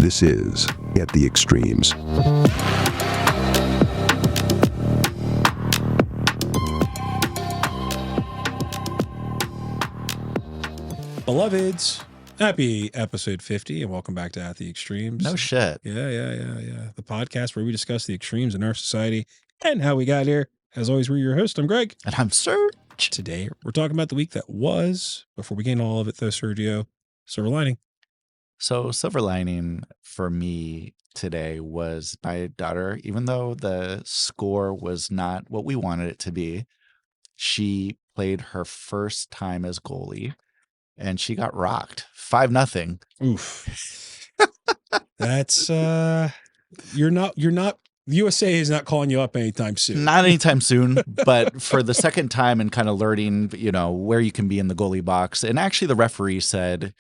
This is At the Extremes. Beloveds, happy episode 50 and welcome back to At the Extremes. No shit. Yeah. The podcast where we discuss the extremes in our society and how we got here. As always, we're your host. I'm Greg. And I'm Serge. Today, we're talking about the week that was. Before we get into all of it, though, Sergio, silver lining. So silver lining for me today was my daughter, even though the score was not what we wanted it to be, she played her first time as goalie and she got rocked 5-0. Oof. That's you're not USA is not calling you up anytime soon. Not anytime soon, but for the second time and kind of learning, where you can be in the goalie box. And actually the referee said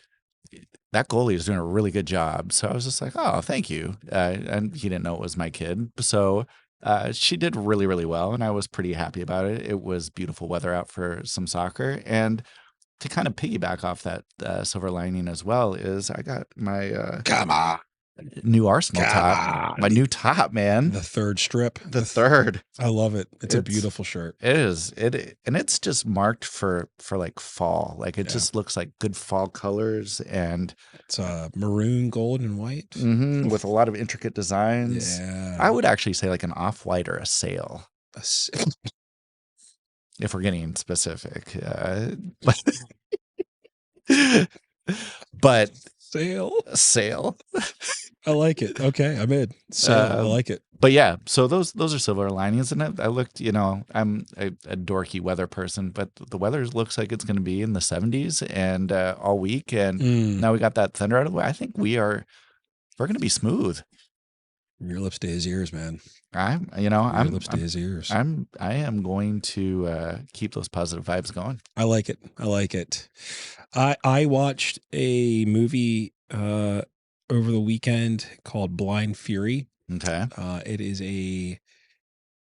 that goalie is doing a really good job. So I was just like, oh, thank you. And he didn't know it was my kid. So she did really, really well. And I was pretty happy about it. It was beautiful weather out for some soccer. And to kind of piggyback off that silver lining as well is I got my new Arsenal top. My new top, man. The third strip. The third. I love it. It's a beautiful shirt. It is. And it's just marked for like fall. Like it just looks like good fall colors, and it's maroon, gold, and white with a lot of intricate designs. Yeah. I would actually say like an off-white or a sail. If we're getting specific. But sail. I like it. Okay, I'm in. I like it. But yeah, so those are silver linings. And I looked, I'm a dorky weather person, but the weather looks like it's going to be in the 70s and all week. And now we got that thunder out of the way. I think we're going to be smooth. Your lips to his ears, man. I am going to keep those positive vibes going. I like it. I watched a movie over the weekend called Blind Fury. Okay. It is a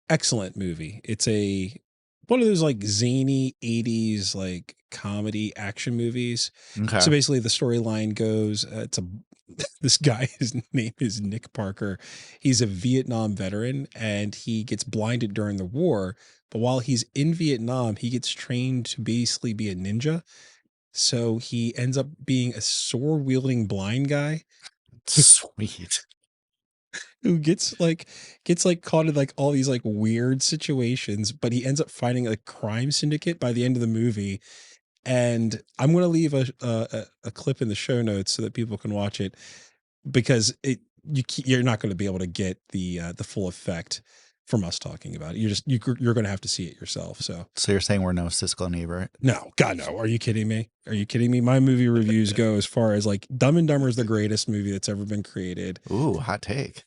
excellent movie. It's one of those like zany 80s like comedy action movies. Okay. So basically the storyline goes, this guy, his name is Nick Parker. He's a Vietnam veteran and he gets blinded during the war. But while he's in Vietnam, he gets trained to basically be a ninja. So he ends up being a sword wielding blind guy. Sweet. Who gets caught in like all these like weird situations, but he ends up fighting a crime syndicate by the end of the movie. And I'm going to leave a clip in the show notes so that people can watch it, because you're not going to be able to get the full effect from us talking about it. You're going to have to see it yourself. So you're saying we're no Siskel and Ebert? No, God, no. Are you kidding me? My movie reviews go as far as like Dumb and Dumber is the greatest movie that's ever been created. Ooh, hot take.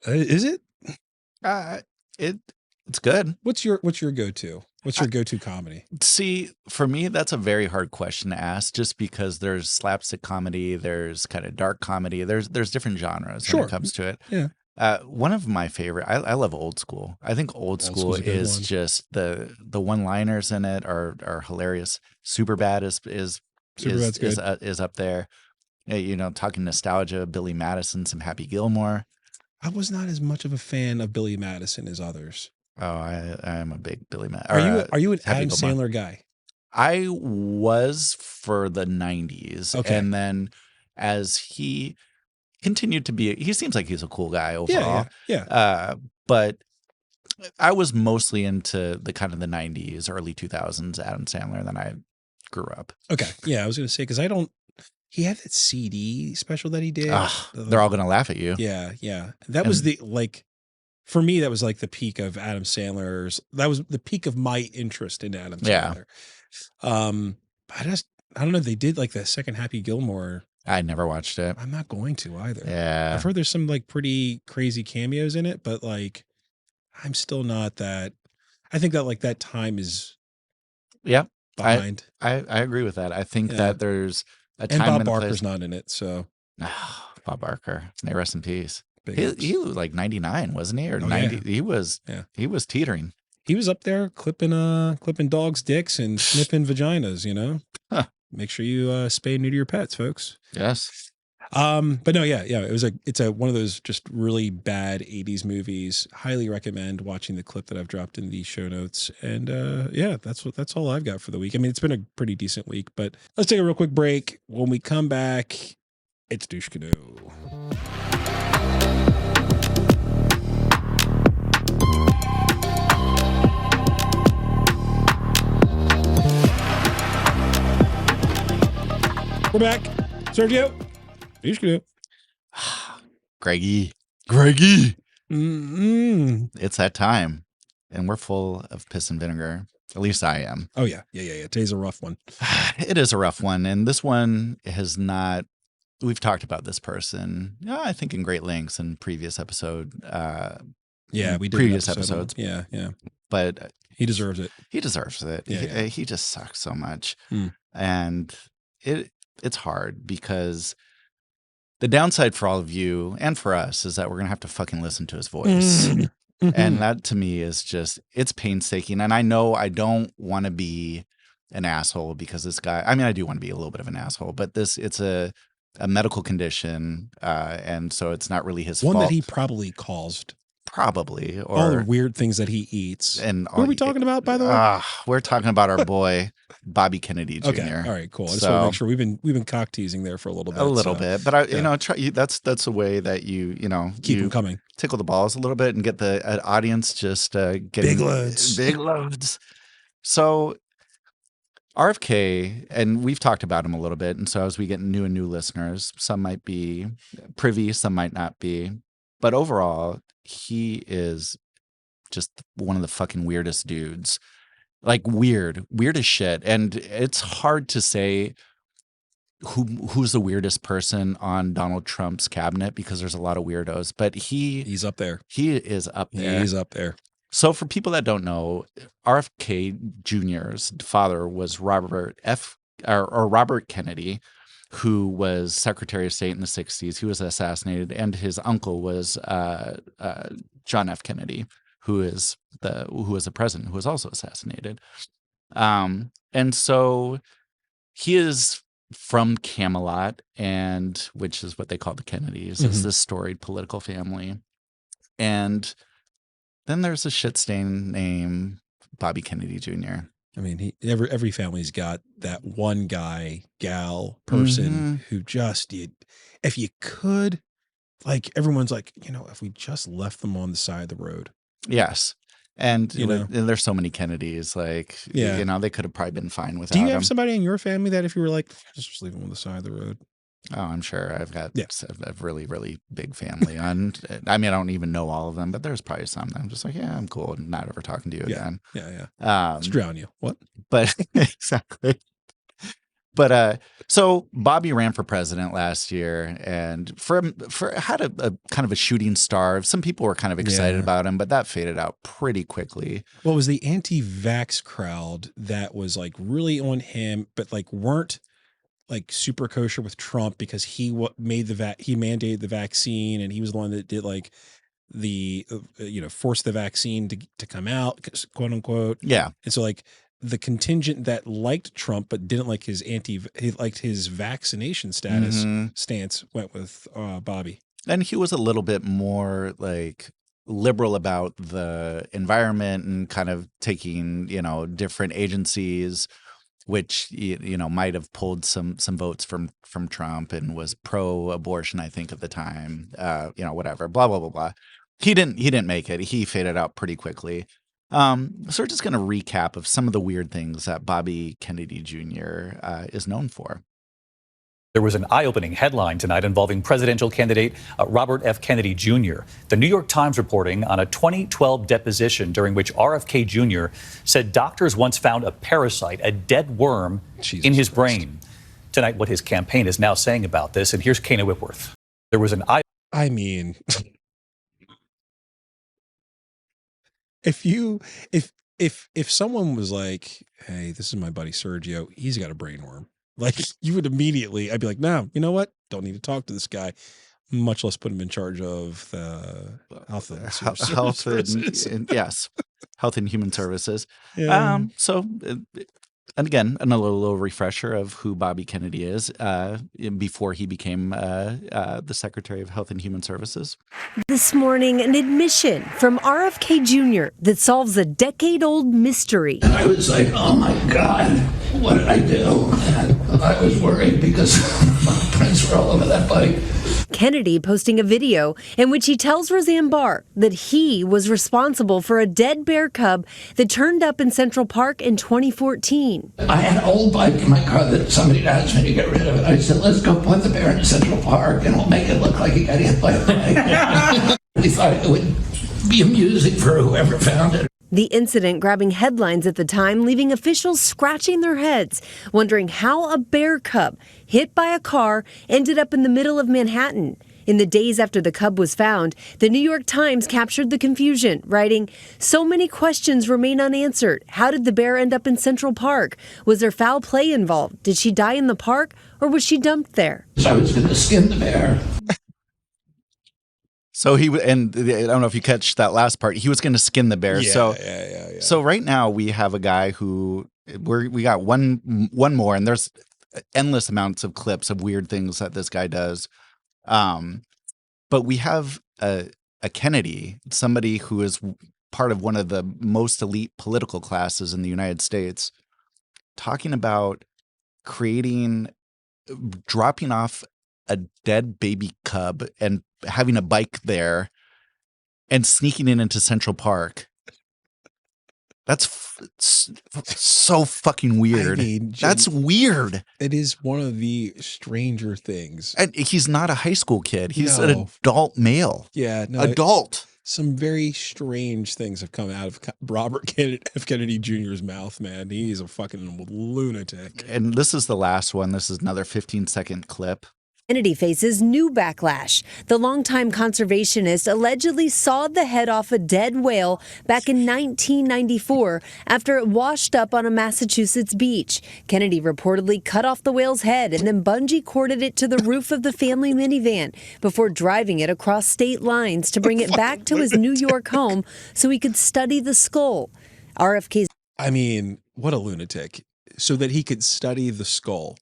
Is it? It's good. What's your go-to? What's your go-to comedy? See, for me, that's a very hard question to ask, just because there's slapstick comedy, there's kind of dark comedy, there's different genres when it comes to it. Yeah. One of my favorite, I love old school. I think old school is just the one-liners in it are hilarious. Superbad is up there. Talking nostalgia, Billy Madison, some Happy Gilmore. I was not as much of a fan of Billy Madison as others. Oh, I am a big Billy Madison. Are you an Adam Sandler guy? I was for the 90s. Okay. And then as he continued to be, he seems like he's a cool guy overall. Yeah. But I was mostly into the kind of the 90s, early 2000s Adam Sandler, then I grew up. Okay. Yeah, I was going to say, because he had that CD special that he did. They're all going to laugh at you. Yeah. That was for me, that was like the peak of Adam Sandler's. That was the peak of my interest in Adam Sandler. Yeah. I don't know if they did like the second Happy Gilmore. I never watched it. I'm not going to either. Yeah. I've heard there's some like pretty crazy cameos in it, but like I'm still not that. I think that like that time is behind. I agree with that. I think that there's a time. And Bob Barker's not in it, so. Bob Barker, may rest in peace. He was like 99, wasn't he? Or 90? Yeah. He was teetering. He was up there clipping dogs' dicks and sniffing vaginas. Huh. Make sure you spay and neuter your pets, folks. Yes. But no, yeah, it's one of those just really bad 80s movies. Highly recommend watching the clip that I've dropped in the show notes. And yeah, that's all I've got for the week. I mean, it's been a pretty decent week, but let's take a real quick break. When we come back, it's Douche Canoe. We're back. Sergio, Douche Canoe. Greggy. Mm-hmm. It's that time. And we're full of piss and vinegar. At least I am. Oh, yeah. Today's a rough one. It is a rough one. And this one has not, we've talked about this person, I think in great lengths in previous episode. Yeah, we did previous episodes. episodes. Yeah. But he deserves it. He deserves it. Yeah. He just sucks so much. Hmm. And it's hard because the downside for all of you and for us is that we're going to have to fucking listen to his voice. And that to me is just, it's painstaking. And I know I don't want to be an asshole because this guy, I mean, I do want to be a little bit of an asshole, but it's a medical condition. And so it's not really his fault. One that he probably caused. Probably. Or all the weird things that he eats. And who are we talking about, by the way? We're talking about our boy, Bobby Kennedy Jr. Okay. All right, cool. I just want to make sure we've been cock teasing there for a little bit. A little bit. But that's a way that you keep them coming. Tickle the balls a little bit and get the audience just getting big loads. Big loads. So RFK, and we've talked about him a little bit, and so as we get new and new listeners, some might be privy, some might not be. But overall, he is just one of the fucking weirdest dudes. Like weird as shit. And it's hard to say who's the weirdest person on Donald Trump's cabinet because there's a lot of weirdos, but he's up there. He is up there. He's up there. So for people that don't know, RFK Jr.'s father was Robert Kennedy, who was Secretary of State in the 60s. He was assassinated, and his uncle was John F. Kennedy, who was the president, who was also assassinated. And so he is from Camelot, and which is what they call the Kennedys, is this storied political family. And then there's a shit stain named Bobby Kennedy Jr. I mean, every family's got that one guy, gal, person who just, if you could, like, everyone's like, if we just left them on the side of the road. Yes. And there's so many Kennedys, like, they could have probably been fine without Do you have him. somebody in your family that if you were like, just leave them on the side of the road? Oh, I'm sure. I've got a really, really big family. And I mean, I don't even know all of them, but there's probably some that I'm just like, yeah, I'm cool. Not ever talking to you again. Yeah. Let's drown you. What? But exactly. But so Bobby ran for president last year, and had a kind of a shooting star. Some people were kind of excited about him, but that faded out pretty quickly. Well, it was the anti-vax crowd that was like really on him, but like weren't like super kosher with Trump because he mandated the vaccine, and he was the one that did like the force the vaccine to come out, quote unquote. Yeah. And so like the contingent that liked Trump but didn't like he liked his vaccination stance went with Bobby. And he was a little bit more like liberal about the environment and kind of taking, different agencies, which, might have pulled some votes from Trump, and was pro-abortion, I think, at the time, whatever, blah, blah, blah, blah. He didn't make it. He faded out pretty quickly. So we're just going to recap of some of the weird things that Bobby Kennedy Jr. Is known for. There was an eye-opening headline tonight involving presidential candidate Robert F. Kennedy Jr. The New York Times reporting on a 2012 deposition during which RFK Jr. said doctors once found a parasite, a dead worm, in his brain. Tonight, what his campaign is now saying about this, and here's Kana Whitworth. There was an I mean, if someone was like, hey, this is my buddy Sergio, he's got a brain worm. Like, you would immediately, I'd be like, no, you know what? Don't need to talk to this guy, much less put him in charge of the health and Health and Human Services. Yeah. So And again, another little refresher of who Bobby Kennedy is before he became the Secretary of Health and Human Services. This morning, an admission from RFK Jr. that solves a decade-old mystery. And I was like, oh my God, what did I do? And I was worried because my prints were all over that bike. Kennedy posting a video in which he tells Roseanne Barr that he was responsible for a dead bear cub that turned up in Central Park in 2014. I had an old bike in my car that somebody asked me to get rid of it. I said, let's go put the bear in Central Park and we'll make it look like he got hit by a bike. We thought it would be amusing for whoever found it. The incident grabbing headlines at the time, leaving officials scratching their heads, wondering how a bear cub hit by a car ended up in the middle of Manhattan. In the days after the cub was found, the New York Times captured the confusion, writing, "So many questions remain unanswered. How did the bear end up in Central Park? Was there foul play involved? Did she die in the park, or was she dumped there?" So I was going to skin the bear. So and I don't know if you catch that last part. He was going to skin the bear. Yeah. So right now we have a guy who we got one more, and there's endless amounts of clips of weird things that this guy does. But we have a Kennedy, somebody who is part of one of the most elite political classes in the United States, talking about dropping off a dead baby cub and having a bike there and sneaking into Central Park. That's so fucking weird. I mean, that's weird. It is one of the stranger things. And he's not a high school kid. He's No. an adult male. Yeah, no, Adult. some very strange things have come out of Robert F. Kennedy Jr.'s mouth, man. He's a fucking lunatic. And this is the last one. This is another 15-second clip. Kennedy faces new backlash. The longtime conservationist allegedly sawed the head off a dead whale back in 1994 after it washed up on a Massachusetts beach. Kennedy reportedly cut off the whale's head and then bungee corded it to the roof of the family minivan before driving it across state lines to bring it back to his New York home so he could study the skull. RFK's. I mean, what a lunatic. So that he could study the skull.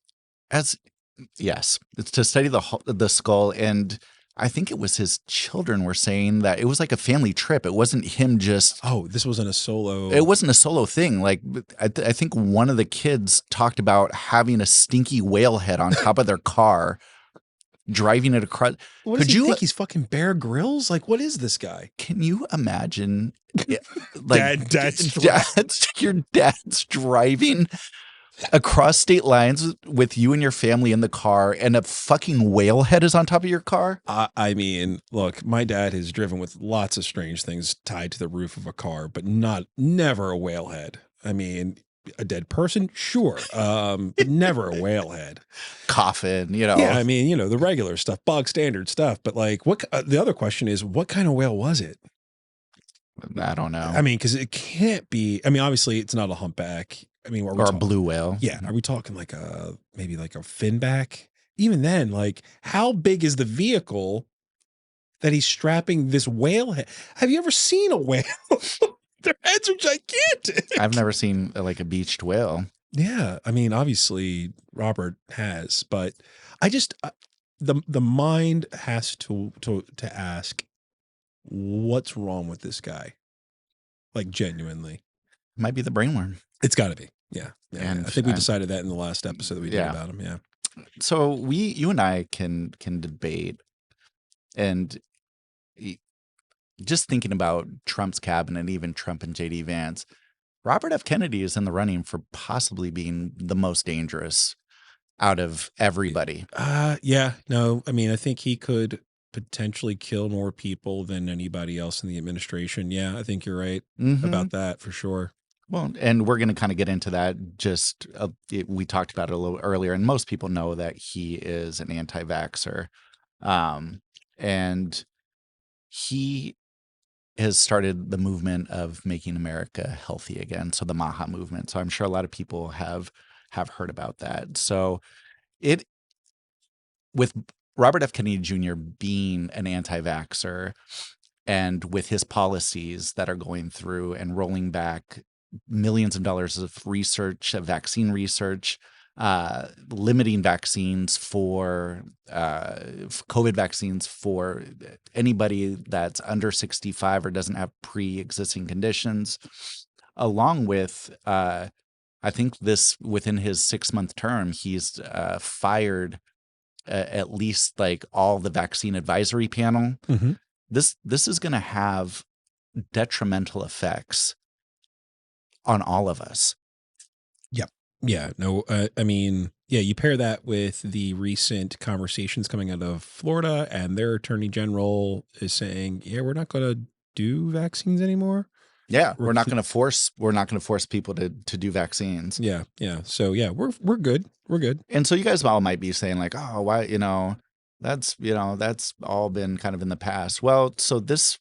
Yes, it's to study the skull, and I think it was his children were saying that it was like a family trip. It wasn't him just. Oh, this wasn't a solo. It wasn't a solo thing. Like I think one of the kids talked about having a stinky whale head on top of their car, driving it across. What does he think? He's fucking Bear Grylls? Like, what is this guy? Can you imagine? Like your dad's driving across state lines with you and your family in the car, and a fucking whale head is on top of your car? I mean, look, my dad has driven with lots of strange things tied to the roof of a car, but never a whale head. I mean, a dead person, sure, but never a whale head. Coffin, Yeah, I mean, the regular stuff, bog standard stuff. But like, what? The other question is, what kind of whale was it? I don't know. I mean, because it can't be. I mean, obviously, it's not a humpback. I mean, or a blue whale. Yeah. Are we talking like maybe like a finback? Even then, like, how big is the vehicle that he's strapping this whale head? Have you ever seen a whale? Their heads are gigantic. I've never seen like a beached whale. Yeah. I mean, obviously Robert has, but I just, the mind has to ask, what's wrong with this guy? Like, genuinely. Might be the brainworm. It's got to be. Yeah. And I think we decided that in the last episode that we did about him. Yeah. So you and I can debate, and just thinking about Trump's cabinet, even Trump and JD Vance, Robert F. Kennedy is in the running for possibly being the most dangerous out of everybody. Yeah. No, I mean, I think he could potentially kill more people than anybody else in the administration. Yeah, I think you're right about that for sure. Well, and we're going to kind of get into that. We talked about it a little earlier, and most people know that he is an anti-vaxxer. And he has started the movement of making America healthy again. So the MAHA movement. So I'm sure a lot of people have heard about that. So with Robert F. Kennedy Jr. being an anti-vaxxer, and with his policies that are going through and rolling back millions of dollars of research, of vaccine research, limiting vaccines for COVID vaccines for anybody that's under 65 or doesn't have pre-existing conditions, along with, I think this within his 6-month term, he's fired at least like all the vaccine advisory panel. Mm-hmm. This is going to have detrimental effects on all of us. Yeah, no, I mean, yeah, you pair that with the recent conversations coming out of Florida, and their attorney general is saying, yeah, we're not going to do vaccines anymore. Yeah, we're not going to force people to do vaccines. Yeah. So yeah, we're good. We're good. And so you guys all might be saying like, oh, why, that's all been kind of in the past. Well, so this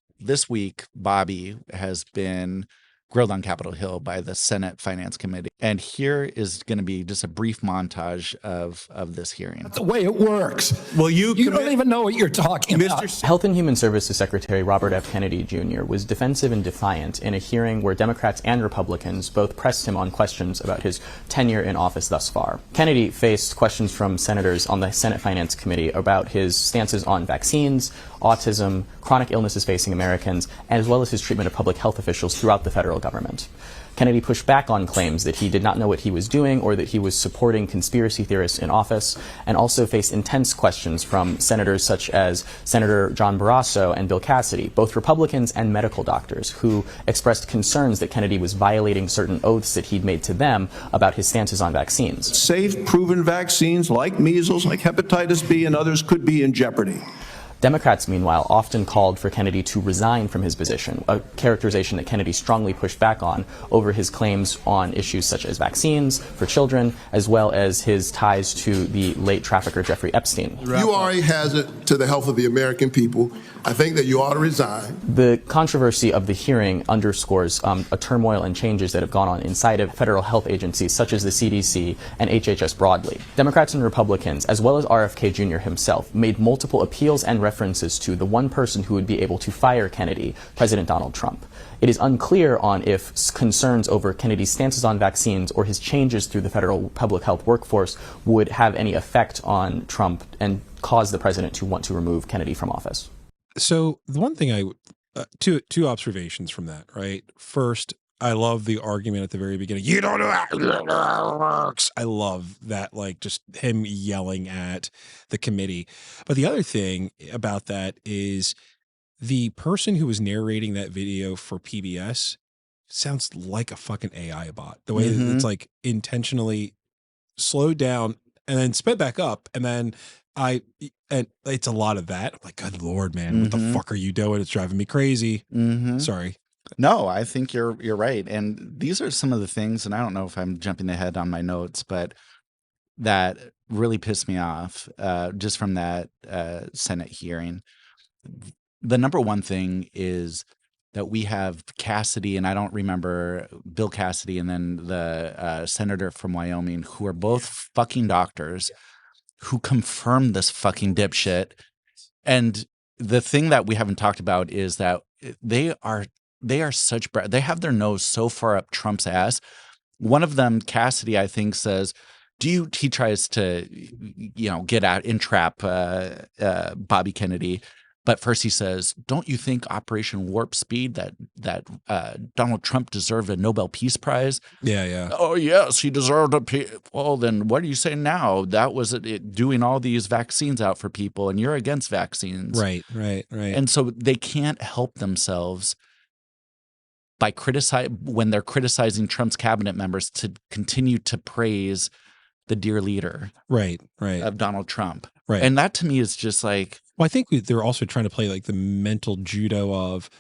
week, Bobby has been grilled on Capitol Hill by the Senate Finance Committee. And here is going to be just a brief montage of this hearing. That's the way it works. Well, you don't even know what you're talking about. Health and Human Services Secretary Robert F. Kennedy Jr. was defensive and defiant in a hearing where Democrats and Republicans both pressed him on questions about his tenure in office thus far. Kennedy faced questions from senators on the Senate Finance Committee about his stances on vaccines, autism, chronic illnesses facing Americans, as well as his treatment of public health officials throughout the federal government. Kennedy pushed back on claims that he did not know what he was doing or that he was supporting conspiracy theorists in office, and also faced intense questions from senators such as Senator John Barrasso and Bill Cassidy, both Republicans and medical doctors, who expressed concerns that Kennedy was violating certain oaths that he'd made to them about his stances on vaccines. Safe, proven vaccines like measles, like hepatitis B and others could be in jeopardy. Democrats, meanwhile, often called for Kennedy to resign from his position, a characterization that Kennedy strongly pushed back on over his claims on issues such as vaccines for children, as well as his ties to the late trafficker Jeffrey Epstein. You are a hazard to the health of the American people. I think that you ought to resign. The controversy of the hearing underscores a turmoil and changes that have gone on inside of federal health agencies such as the CDC and HHS broadly. Democrats and Republicans, as well as RFK Jr. himself, made multiple appeals and references to the one person who would be able to fire Kennedy, President Donald Trump. It is unclear on if concerns over Kennedy's stances on vaccines or his changes through the federal public health workforce would have any effect on Trump and cause the president to want to remove Kennedy from office. So the one thing two observations from that, right? First, I love the argument at the very beginning. You don't know how it works. I love that, like just him yelling at the committee. But the other thing about that is the person who was narrating that video for PBS sounds like a fucking AI bot. The way that it's like intentionally slowed down and then sped back up, and then and it's a lot of that. I'm like, good Lord, man, what the fuck are you doing? It's driving me crazy. Sorry. No, I think you're right. And these are some of the things, and I don't know if I'm jumping ahead on my notes, but that really pissed me off just from that Senate hearing. The number one thing is that we have Cassidy, and I don't remember Bill Cassidy, and then the senator from Wyoming, who are both fucking doctors, who confirmed this fucking dipshit. And the thing that we haven't talked about is that they are such they have their nose so far up Trump's ass. One of them, Cassidy, I think, says, he tries to, entrap Bobby Kennedy. But first he says, don't you think Operation Warp Speed that Donald Trump deserved a Nobel Peace Prize? Yeah. Oh, yes, he deserved well, then what are you saying now? That was it doing all these vaccines out for people, and you're against vaccines. Right. And so they can't help themselves by when they're criticizing Trump's cabinet members to continue to praise the dear leader of Donald Trump. Right. And that to me is just like, well, I think they're also trying to play like the mental judo of,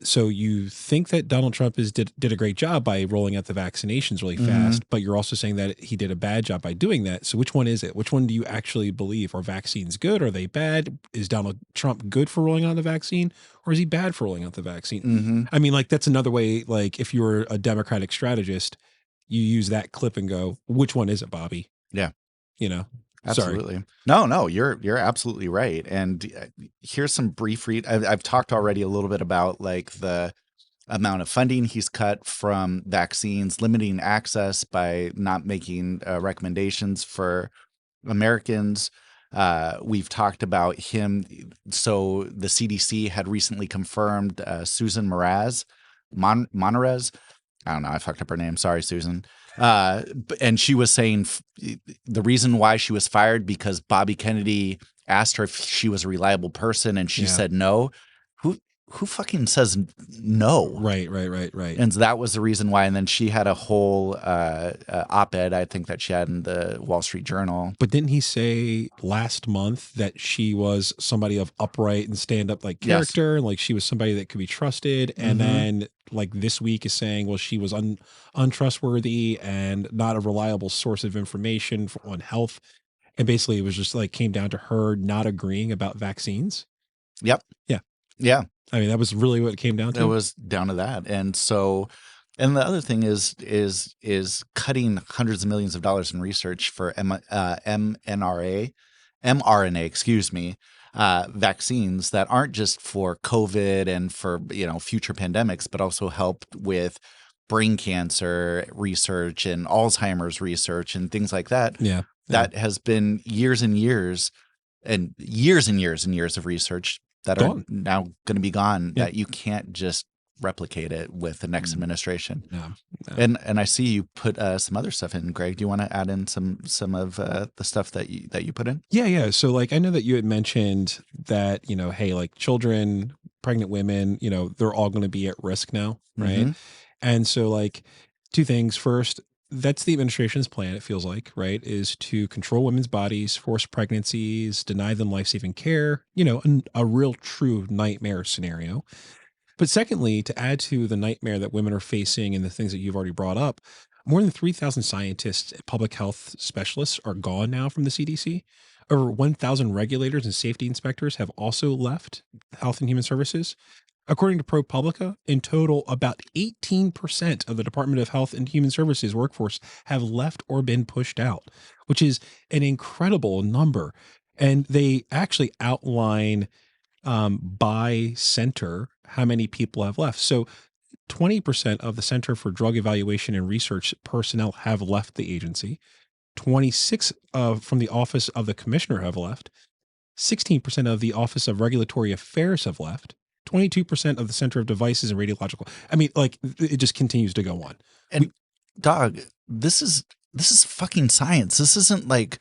so you think that Donald Trump did a great job by rolling out the vaccinations really fast, but you're also saying that he did a bad job by doing that. So which one is it? Which one do you actually believe? Are vaccines good? Are they bad? Is Donald Trump good for rolling out the vaccine, or is he bad for rolling out the vaccine? I mean, like that's another way, like if you were a Democratic strategist, you use that clip and go, which one is it, Bobby? Yeah. Absolutely. Sorry. No, you're absolutely right. And here's some brief I've talked already a little bit about like the amount of funding he's cut from vaccines, limiting access by not making recommendations for Americans. We've talked about him. So the CDC had recently confirmed Susan Monarez. I don't know. I fucked up her name. Sorry, Susan. And she was saying the reason why she was fired because Bobby Kennedy asked her if she was a reliable person, and she said no. Who fucking says no? Right. And so that was the reason why. And then she had a whole op-ed, I think, that she had in the Wall Street Journal. But didn't he say last month that she was somebody of upright and stand-up like character, and like she was somebody that could be trusted? And then like this week is saying, well, she was untrustworthy and not a reliable source of information on health. And basically it was just like came down to her not agreeing about vaccines. Yep. Yeah. I mean, that was really what it came down to. It was down to that. And so, and the other thing is cutting hundreds of millions of dollars in research for mRNA, vaccines that aren't just for COVID and for, future pandemics, but also help with brain cancer research and Alzheimer's research and things like that. Yeah. That has been years and years and years and years and years of research that are now going to be gone, that you can't just replicate it with the next administration. No. And I see you put some other stuff in, Greg. Do you want to add in some of the stuff that you put in? Yeah. So like, I know that you had mentioned that, hey, like children, pregnant women, they're all going to be at risk now. Right. And so like two things. First, that's the administration's plan, it feels like, right, is to control women's bodies, force pregnancies, deny them life-saving care, a real true nightmare scenario. But secondly, to add to the nightmare that women are facing and the things that you've already brought up, more than 3,000 scientists and public health specialists are gone now from the CDC. Over 1,000 regulators and safety inspectors have also left Health and Human Services. According to ProPublica, in total, about 18% of the Department of Health and Human Services workforce have left or been pushed out, which is an incredible number. And they actually outline by center how many people have left. So 20% of the Center for Drug Evaluation and Research personnel have left the agency. 26 from the Office of the Commissioner have left. 16% of the Office of Regulatory Affairs have left. 22% of the Center of Devices and Radiological. I mean, like it just continues to go on. And this is fucking science. This isn't like,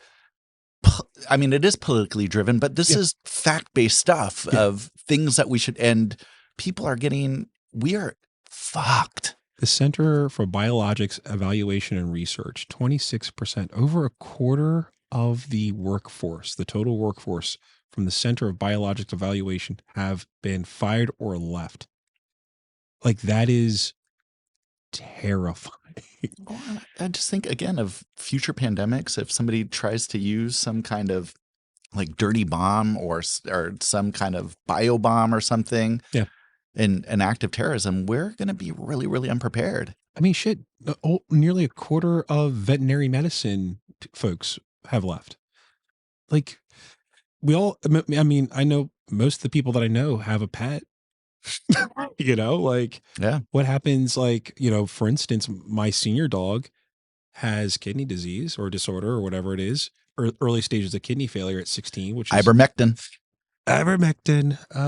I mean, it is politically driven, but this is fact-based stuff of things that we should, and people are we are fucked. The Center for Biologics Evaluation and Research, 26%, over a quarter of the workforce, the total workforce from the Center of Biologics Evaluation have been fired or left. Like that is terrifying. I just think again of future pandemics. If somebody tries to use some kind of like dirty bomb or some kind of bio bomb or something in an act of terrorism, we're going to be really, really unprepared. I mean, shit, nearly a quarter of veterinary medicine folks have left. Like, I mean, I know most of the people that I know have a pet, what happens, like, for instance, my senior dog has kidney disease or disorder or whatever it is, or early stages of kidney failure at 16, which is ivermectin.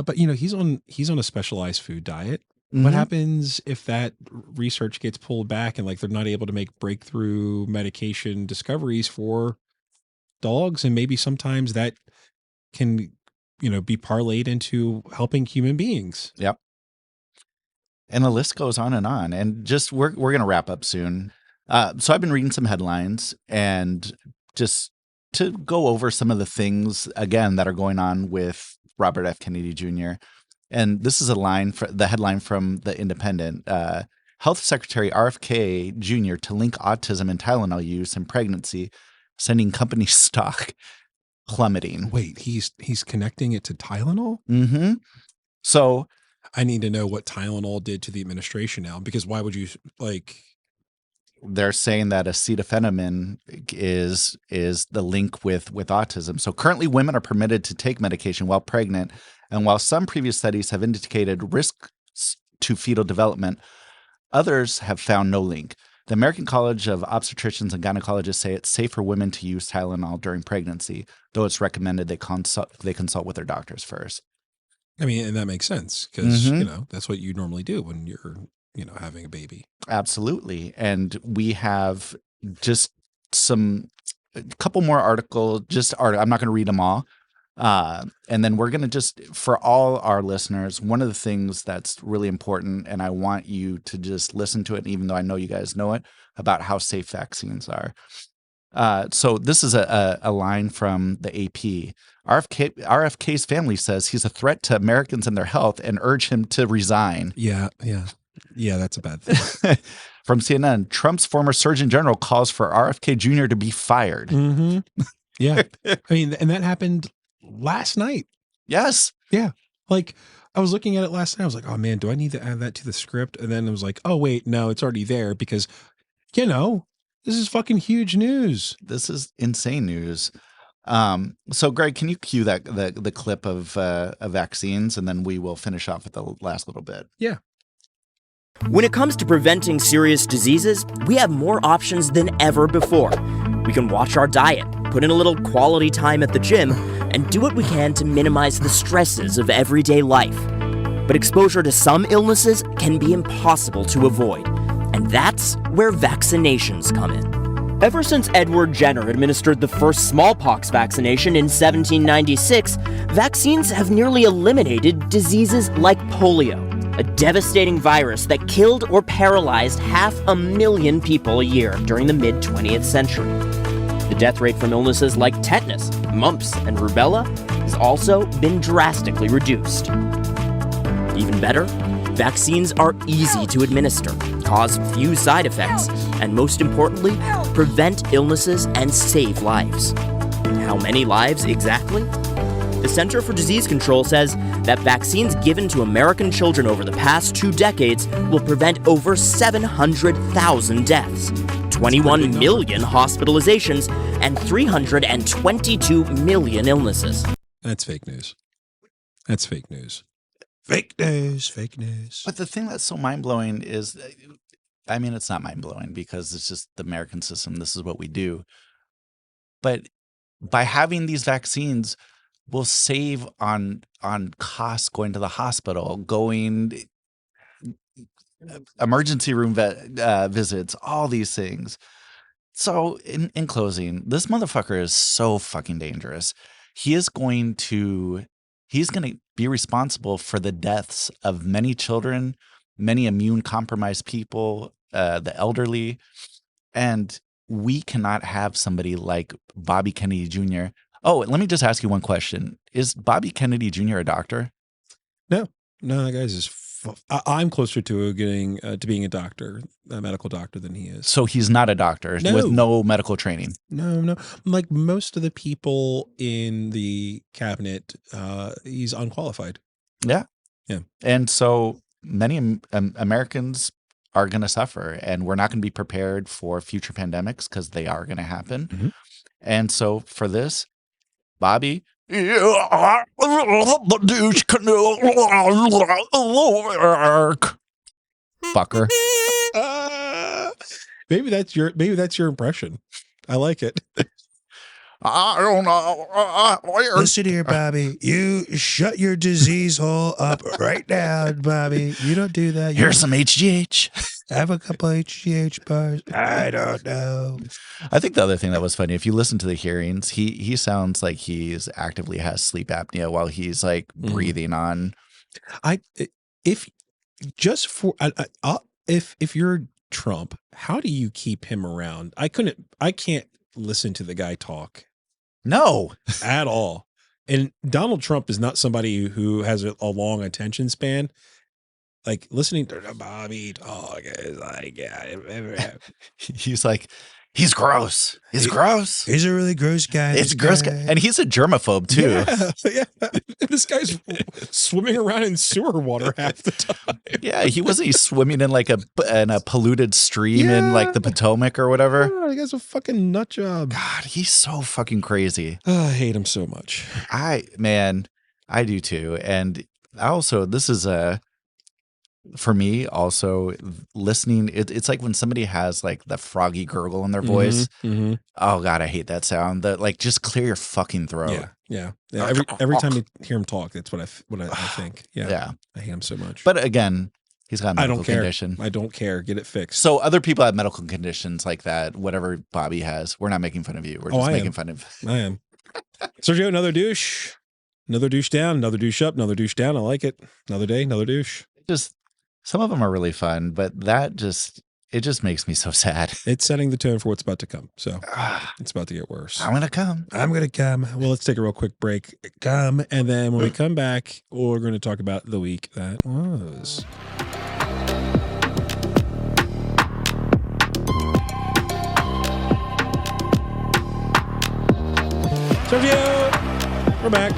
But he's on a specialized food diet. What happens if that research gets pulled back and like they're not able to make breakthrough medication discoveries for dogs? And maybe sometimes that can, be parlayed into helping human beings. Yep. And the list goes on. And just we're going to wrap up soon. So I've been reading some headlines and just to go over some of the things again that are going on with Robert F. Kennedy Jr. And this is the headline from The Independent. Health Secretary RFK Jr. to link autism and Tylenol use and pregnancy, sending company stock plummeting. Wait, he's connecting it to Tylenol? Mm-hmm. So I need to know what Tylenol did to the administration now, because why would you like? They're saying that acetaminophen is the link with autism. So currently women are permitted to take medication while pregnant. And while some previous studies have indicated risks to fetal development. Others have found no link. The American College of Obstetricians and Gynecologists say it's safe for women to use Tylenol during pregnancy, though it's recommended they consult with their doctors first. I mean, and that makes sense because, that's what you normally do when you're, having a baby. Absolutely. And we have just a couple more articles, I'm not going to read them all. And then we're going to for all our listeners, one of the things that's really important, and I want you to just listen to it, even though I know you guys know it, about how safe vaccines are. So this is a line from the AP. RFK's family says he's a threat to Americans and their health and urge him to resign. Yeah, that's a bad thing. From CNN, Trump's former Surgeon General calls for RFK Jr. to be fired. Mm-hmm. Yeah. I mean, and that happened last night. Yes. Yeah. Like I was looking at it last night. I was like, oh man, do I need to add that to the script? And then I was like, oh wait, no, it's already there because, this is fucking huge news. This is insane news. So Greg, can you cue the clip of vaccines, and then we will finish off with the last little bit. Yeah. When it comes to preventing serious diseases, we have more options than ever before. We can watch our diet, put in a little quality time at the gym, and do what we can to minimize the stresses of everyday life. But exposure to some illnesses can be impossible to avoid, and that's where vaccinations come in. Ever since Edward Jenner administered the first smallpox vaccination in 1796, vaccines have nearly eliminated diseases like polio, a devastating virus that killed or paralyzed 500,000 people a year during the mid-20th century. The death rate from illnesses like tetanus, mumps, and rubella has also been drastically reduced. Even better, vaccines are easy to administer, cause few side effects, and most importantly, prevent illnesses and save lives. How many lives exactly? The Center for Disease Control says that vaccines given to American children over the past 2 decades will prevent over 700,000 deaths, 21 million hospitalizations, and 322 million illnesses. That's fake news. That's fake news. Fake news, fake news. But the thing that's so mind-blowing is, I mean, it's not mind-blowing because it's just the American system. This is what we do. But by having these vaccines, we'll save on costs going to the hospital, going emergency room visits, all these things. So in closing, this motherfucker is so fucking dangerous. He's going to be responsible for the deaths of many children, many immune compromised people, the elderly, and we cannot have somebody like Bobby Kennedy Jr. Oh, let me just ask you one question. Is Bobby Kennedy Jr. a doctor? No, that guy's just. I'm closer to being a doctor, a medical doctor, than he is. So he's not a doctor with no medical training. No. Like most of the people in the cabinet, he's unqualified. Yeah. Yeah. And so many Americans are going to suffer, and we're not going to be prepared for future pandemics because they are going to happen. Mm-hmm. And so for this, Bobby, fucker. Maybe that's your impression. I like it. I don't know. Listen here, Bobby. You shut your disease hole up right now, Bobby. You don't do that. Here's some HGH. Have a couple HGH bars. I don't know. I think the other thing that was funny, if you listen to the hearings, he sounds like he's actively has sleep apnea while he's like breathing on. If you're Trump, how do you keep him around? I can't listen to the guy talk. No, at all. And Donald Trump is not somebody who has a long attention span. Like listening to Bobby talk is like, he's like, he's gross. He's gross. He's a really gross guy. It's a gross guy. And he's a germaphobe too. Yeah. This guy's swimming around in sewer water half the time. Yeah. Wasn't he swimming in like a polluted stream in like the Potomac or whatever? Oh, the guy's a fucking nut job. God, he's so fucking crazy. Oh, I hate him so much. I do too. And also this is for me, also listening, it's like when somebody has like the froggy gurgle in their voice. Mm-hmm. Oh God, I hate that sound. That like just clear your fucking throat. Yeah. Every time you hear him talk, that's what I think. Yeah. I hate him so much. But again, he's got a medical I don't care. condition. I don't care. Get it fixed. So other people have medical conditions like that. Whatever Bobby has, we're not making fun of you. We're just making fun of. I am. Sergio, another douche. Another douche down. Another douche up. Another douche down. I like it. Another day. Another douche. Just some of them are really fun, but it just makes me so sad. It's setting the tone for what's about to come. So it's about to get worse. I'm gonna come. Well, let's take a real quick break. And then when we come back, we're going to talk about the week that was. Sergio, we're back.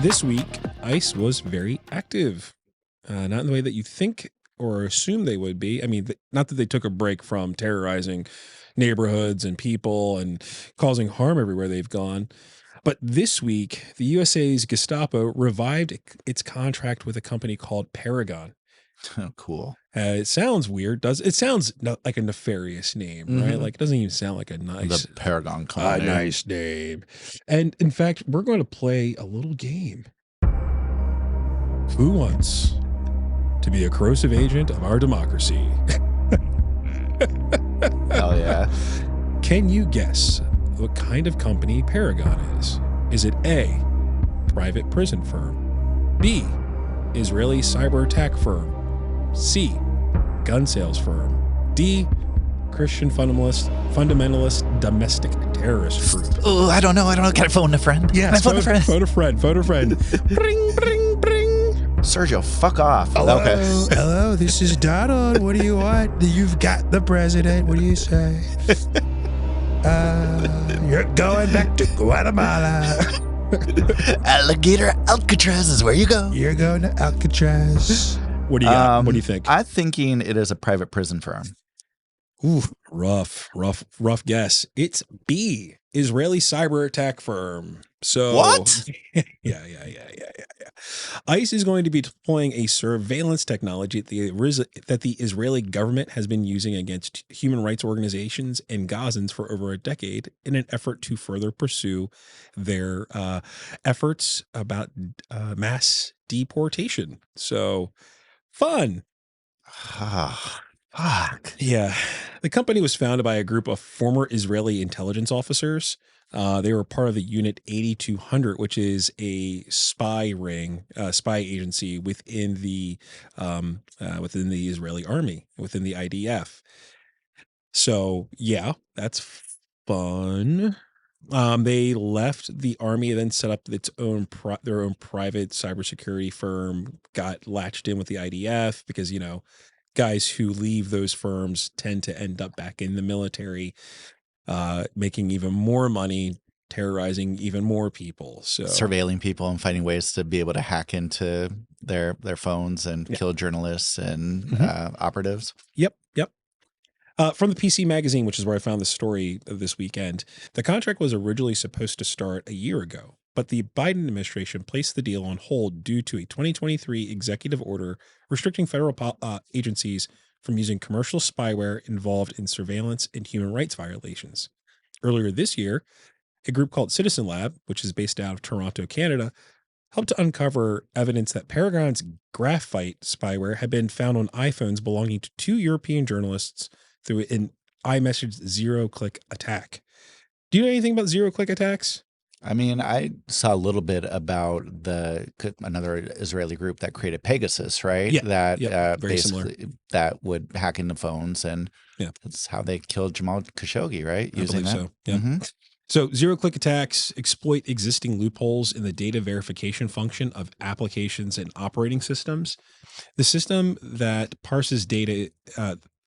This week, ICE was very active. Not in the way that you think or assume they would be. I mean, not that they took a break from terrorizing neighborhoods and people and causing harm everywhere they've gone. But this week, the USA's Gestapo revived its contract with a company called Paragon. Oh, cool. It sounds weird. It sounds like a nefarious name, right? Like it doesn't even sound like a nice... The Paragon company. nice name. And in fact, we're going to play a little game. Who wants to be a corrosive agent of our democracy? Hell yeah. Can you guess what kind of company Paragon is? Is it A, private prison firm, B, Israeli cyber attack firm, C, gun sales firm, D, Christian fundamentalist domestic terrorist group? Oh, I don't know. Can I phone a friend? Yeah, phone a friend. Phone a friend. Bring, bring, bring. Sergio, fuck off. Hello, okay. Hello, this is Donald. What do you want? You've got the president. What do you say? You're going back to Guatemala. Alligator Alcatraz is where you go. You're going to Alcatraz. What do you got? What do you think? I'm thinking it is a private prison firm. Ooh, rough guess. It's B, Israeli cyber attack firm. So what? Yeah. ICE is going to be deploying a surveillance technology that the Israeli government has been using against human rights organizations and Gazans for over a decade in an effort to further pursue their efforts about mass deportation. So fun. Fuck. Yeah. The company was founded by a group of former Israeli intelligence officers. They were part of the Unit 8200, which is a spy agency within the Israeli army, within the IDF. So yeah, that's fun. They left the army and then set up their own private cybersecurity firm, got latched in with the IDF because, guys who leave those firms tend to end up back in the military, making even more money, terrorizing even more people. So surveilling people and finding ways to be able to hack into their phones and kill journalists and operatives. Yep. From the PC Magazine, which is where I found the story of this weekend, the contract was originally supposed to start a year ago, but the Biden administration placed the deal on hold due to a 2023 executive order restricting federal agencies from using commercial spyware involved in surveillance and human rights violations. Earlier this year, a group called Citizen Lab, which is based out of Toronto, Canada, helped to uncover evidence that Paragon's graphite spyware had been found on iPhones belonging to 2 European journalists through an iMessage zero-click attack. Do you know anything about zero-click attacks? I mean, I saw a little bit about another Israeli group that created Pegasus, right? Yeah, very similar. That would hack into phones, and that's how they killed Jamal Khashoggi, right? Using that. So. Yeah. So zero-click attacks exploit existing loopholes in the data verification function of applications and operating systems. The system that parses data.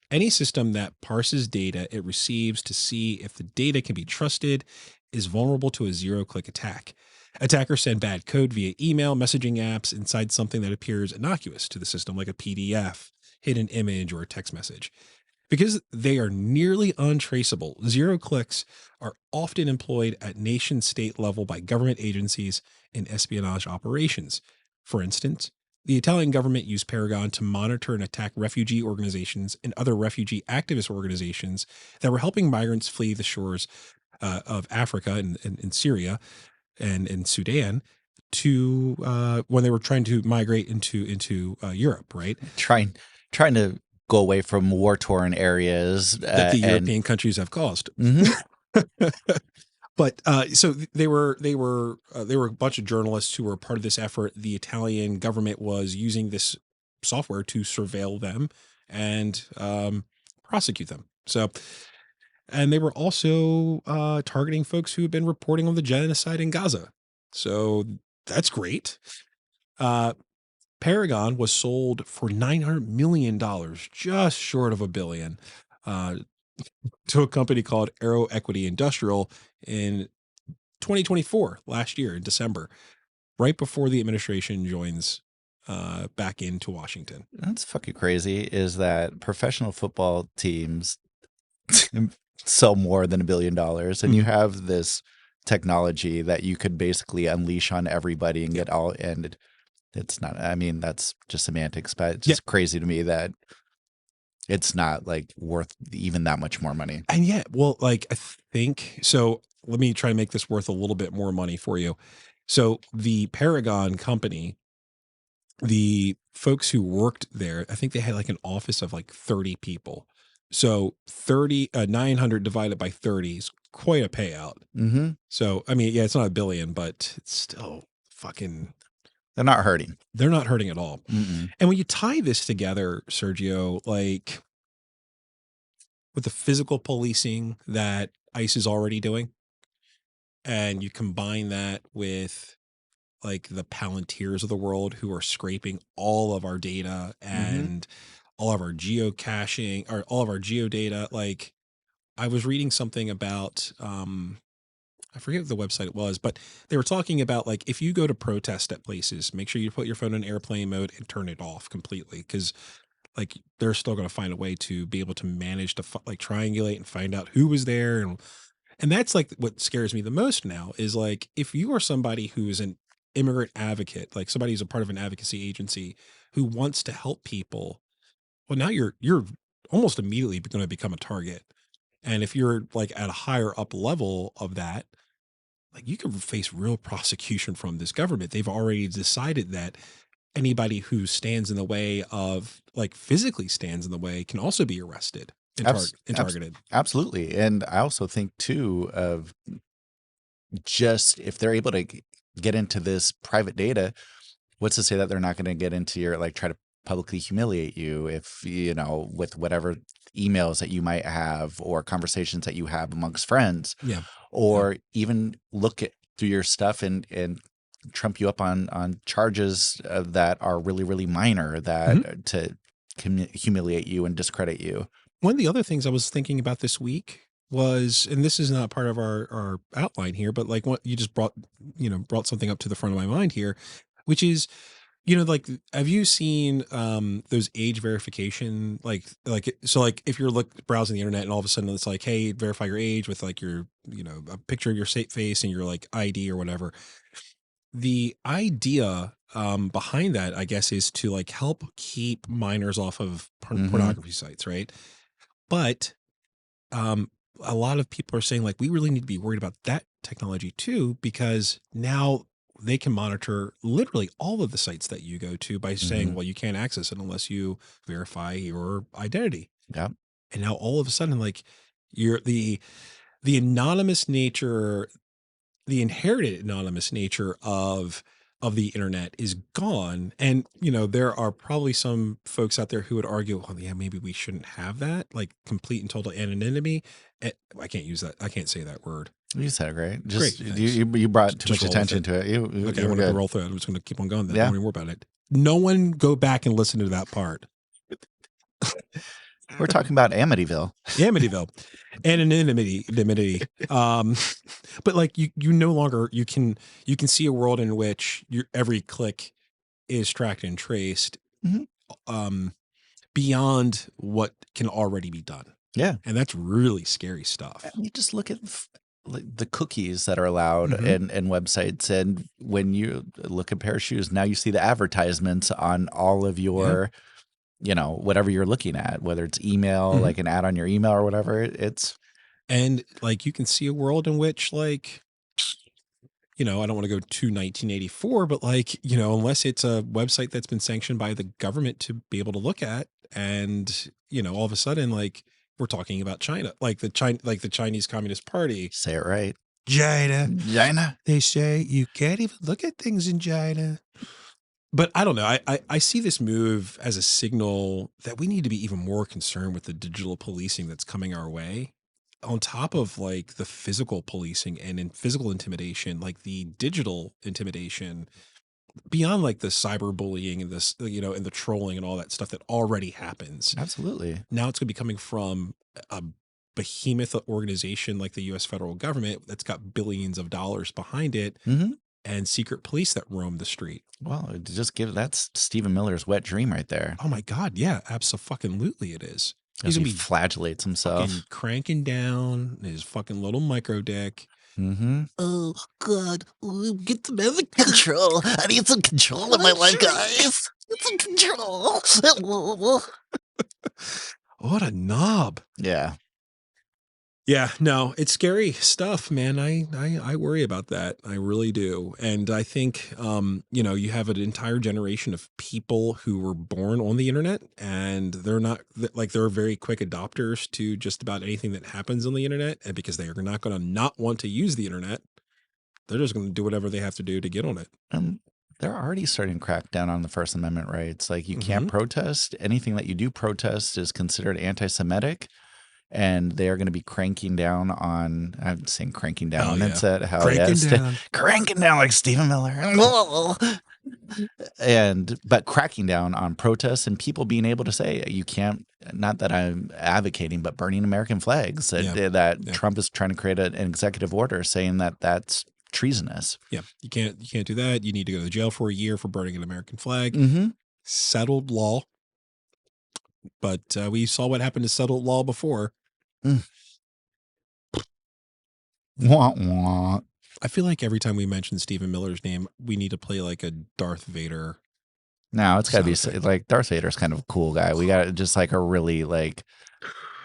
Any system that parses data it receives to see if the data can be trusted is vulnerable to a zero-click attack. Attackers send bad code via email, messaging apps inside something that appears innocuous to the system, like a PDF, hidden image, or a text message. Because they are nearly untraceable, zero clicks are often employed at nation-state level by government agencies in espionage operations. For instance, the Italian government used Paragon to monitor and attack refugee organizations and other refugee activist organizations that were helping migrants flee the shores of Africa and Syria and Sudan to when they were trying to migrate into Europe, right? Trying to go away from war-torn areas That the European countries have caused. Mhm. But so they were a bunch of journalists who were part of this effort. The Italian government was using this software to surveil them and prosecute them. So, and they were also targeting folks who had been reporting on the genocide in Gaza. So that's great. Paragon was sold for $900 million, just short of $1 billion, to a company called Aero Equity Industrial in 2024, last year in December, right before the administration joins back into Washington. That's fucking crazy. Is that professional football teams sell more than $1 billion, and you have this technology that you could basically unleash on everybody and get all ended. It's not, I mean, that's just semantics, but it's just crazy to me that it's not like worth even that much more money. And yet, well, like I think, so let me try to make this worth a little bit more money for you. So the Paragon company, the folks who worked there, I think they had like an office of like 30 people. So 900 divided by 30 is quite a payout. Mm-hmm. So, I mean, yeah, it's not $1 billion, but it's still fucking... They're not hurting. They're not hurting at all. Mm-mm. And when you tie this together, Sergio, like with the physical policing that ICE is already doing, and you combine that with like the Palantirs of the world who are scraping all of our data and all of our geocaching or all of our geodata. Like I was reading something about, I forget what the website it was, but they were talking about like if you go to protest at places, make sure you put your phone in airplane mode and turn it off completely, because like they're still going to find a way to be able to manage to like triangulate and find out who was there. And that's like what scares me the most now is like if you are somebody who is an immigrant advocate, like somebody who's a part of an advocacy agency who wants to help people, well, now you're almost immediately going to become a target. And if you're like at a higher up level of that, like you could face real prosecution from this government. They've already decided that anybody who stands in the way of like physically stands in the way can also be arrested and targeted. Absolutely. And I also think too of just if they're able to get into this private data, what's to say that they're not going to get into your, like try to publicly humiliate you if, you know, with whatever emails that you might have or conversations that you have amongst friends, or even look at through your stuff and trump you up on charges that are really, really minor that to humiliate you and discredit you. One of the other things I was thinking about this week was, and this is not part of our outline here, but like what you just brought something up to the front of my mind here, which is, you know, like, have you seen those age verification, so like if you're browsing the internet and all of a sudden it's like, hey, verify your age with like your, you know, a picture of your face and your like ID or whatever. The idea behind that, I guess, is to like help keep minors off of pornography sites, right? But a lot of people are saying like we really need to be worried about that technology too, because now they can monitor literally all of the sites that you go to by saying, well, you can't access it unless you verify your identity. Yeah. And now all of a sudden, like you're the anonymous nature, the inherited anonymous nature of the internet is gone. And, you know, there are probably some folks out there who would argue, well, yeah, maybe we shouldn't have that, like complete and total anonymity. I can't use that. I can't say that word. You said it great. Just Great, you brought too much attention to it. Okay, I'm going to roll through it. I'm just going to keep on going then. Yeah. Don't worry about it. No one go back and listen to that part. We're talking about Amityville. Amityville. Anonymity. But like you no longer, you can see a world in which every click is tracked and traced beyond what can already be done. Yeah. And that's really scary stuff. You just look at the cookies that are allowed in websites. And when you look at a pair of shoes, now you see the advertisements on all of your, you know, whatever you're looking at, whether it's email, like an ad on your email or whatever. And like you can see a world in which, like, you know, I don't want to go to 1984, but like, you know, unless it's a website that's been sanctioned by the government to be able to look at, and, you know, all of a sudden, like, we're talking about China, like the Chinese Communist Party. Say it right. China. They say you can't even look at things in China. But I don't know. I see this move as a signal that we need to be even more concerned with the digital policing that's coming our way, on top of like the physical policing and in physical intimidation, like the digital intimidation, beyond like the cyberbullying and this, you know, and the trolling and all that stuff that already happens. Absolutely. Now it's going to be coming from a behemoth organization like the U.S. federal government that's got billions of dollars behind it, and secret police that roam the street. Well, that's Stephen Miller's wet dream right there. Oh my God. Yeah, absolutely it is. He's going to be flagellates himself. Cranking down his fucking little micro dick. Oh God, get them out of control. I need some control in my life, guys. Get some control. What a knob. Yeah. Yeah, no, it's scary stuff, man. I worry about that. I really do. And I think, you know, you have an entire generation of people who were born on the internet, and they're very quick adopters to just about anything that happens on the internet. And because they are not going to not want to use the internet, they're just going to do whatever they have to do to get on it. They're already starting to crack down on the First Amendment rights. Like, you can't protest. Anything that you do protest is considered anti-Semitic. And they are going to be cranking down on, I'm saying cranking down. That's it. Cranking down like Stephen Miller. But cracking down on protests and people being able to say, you can't, not that I'm advocating, but burning American flags, that Trump is trying to create an executive order saying that that's treasonous. Yeah. You can't do that. You need to go to jail for a year for burning an American flag. Settled law. But we saw what happened to settled law before. Wah, wah. I feel like every time we mention Stephen Miller's name, we need to play like a Darth Vader. No, it's got to be like Darth Vader's kind of a cool guy. We got just like a really like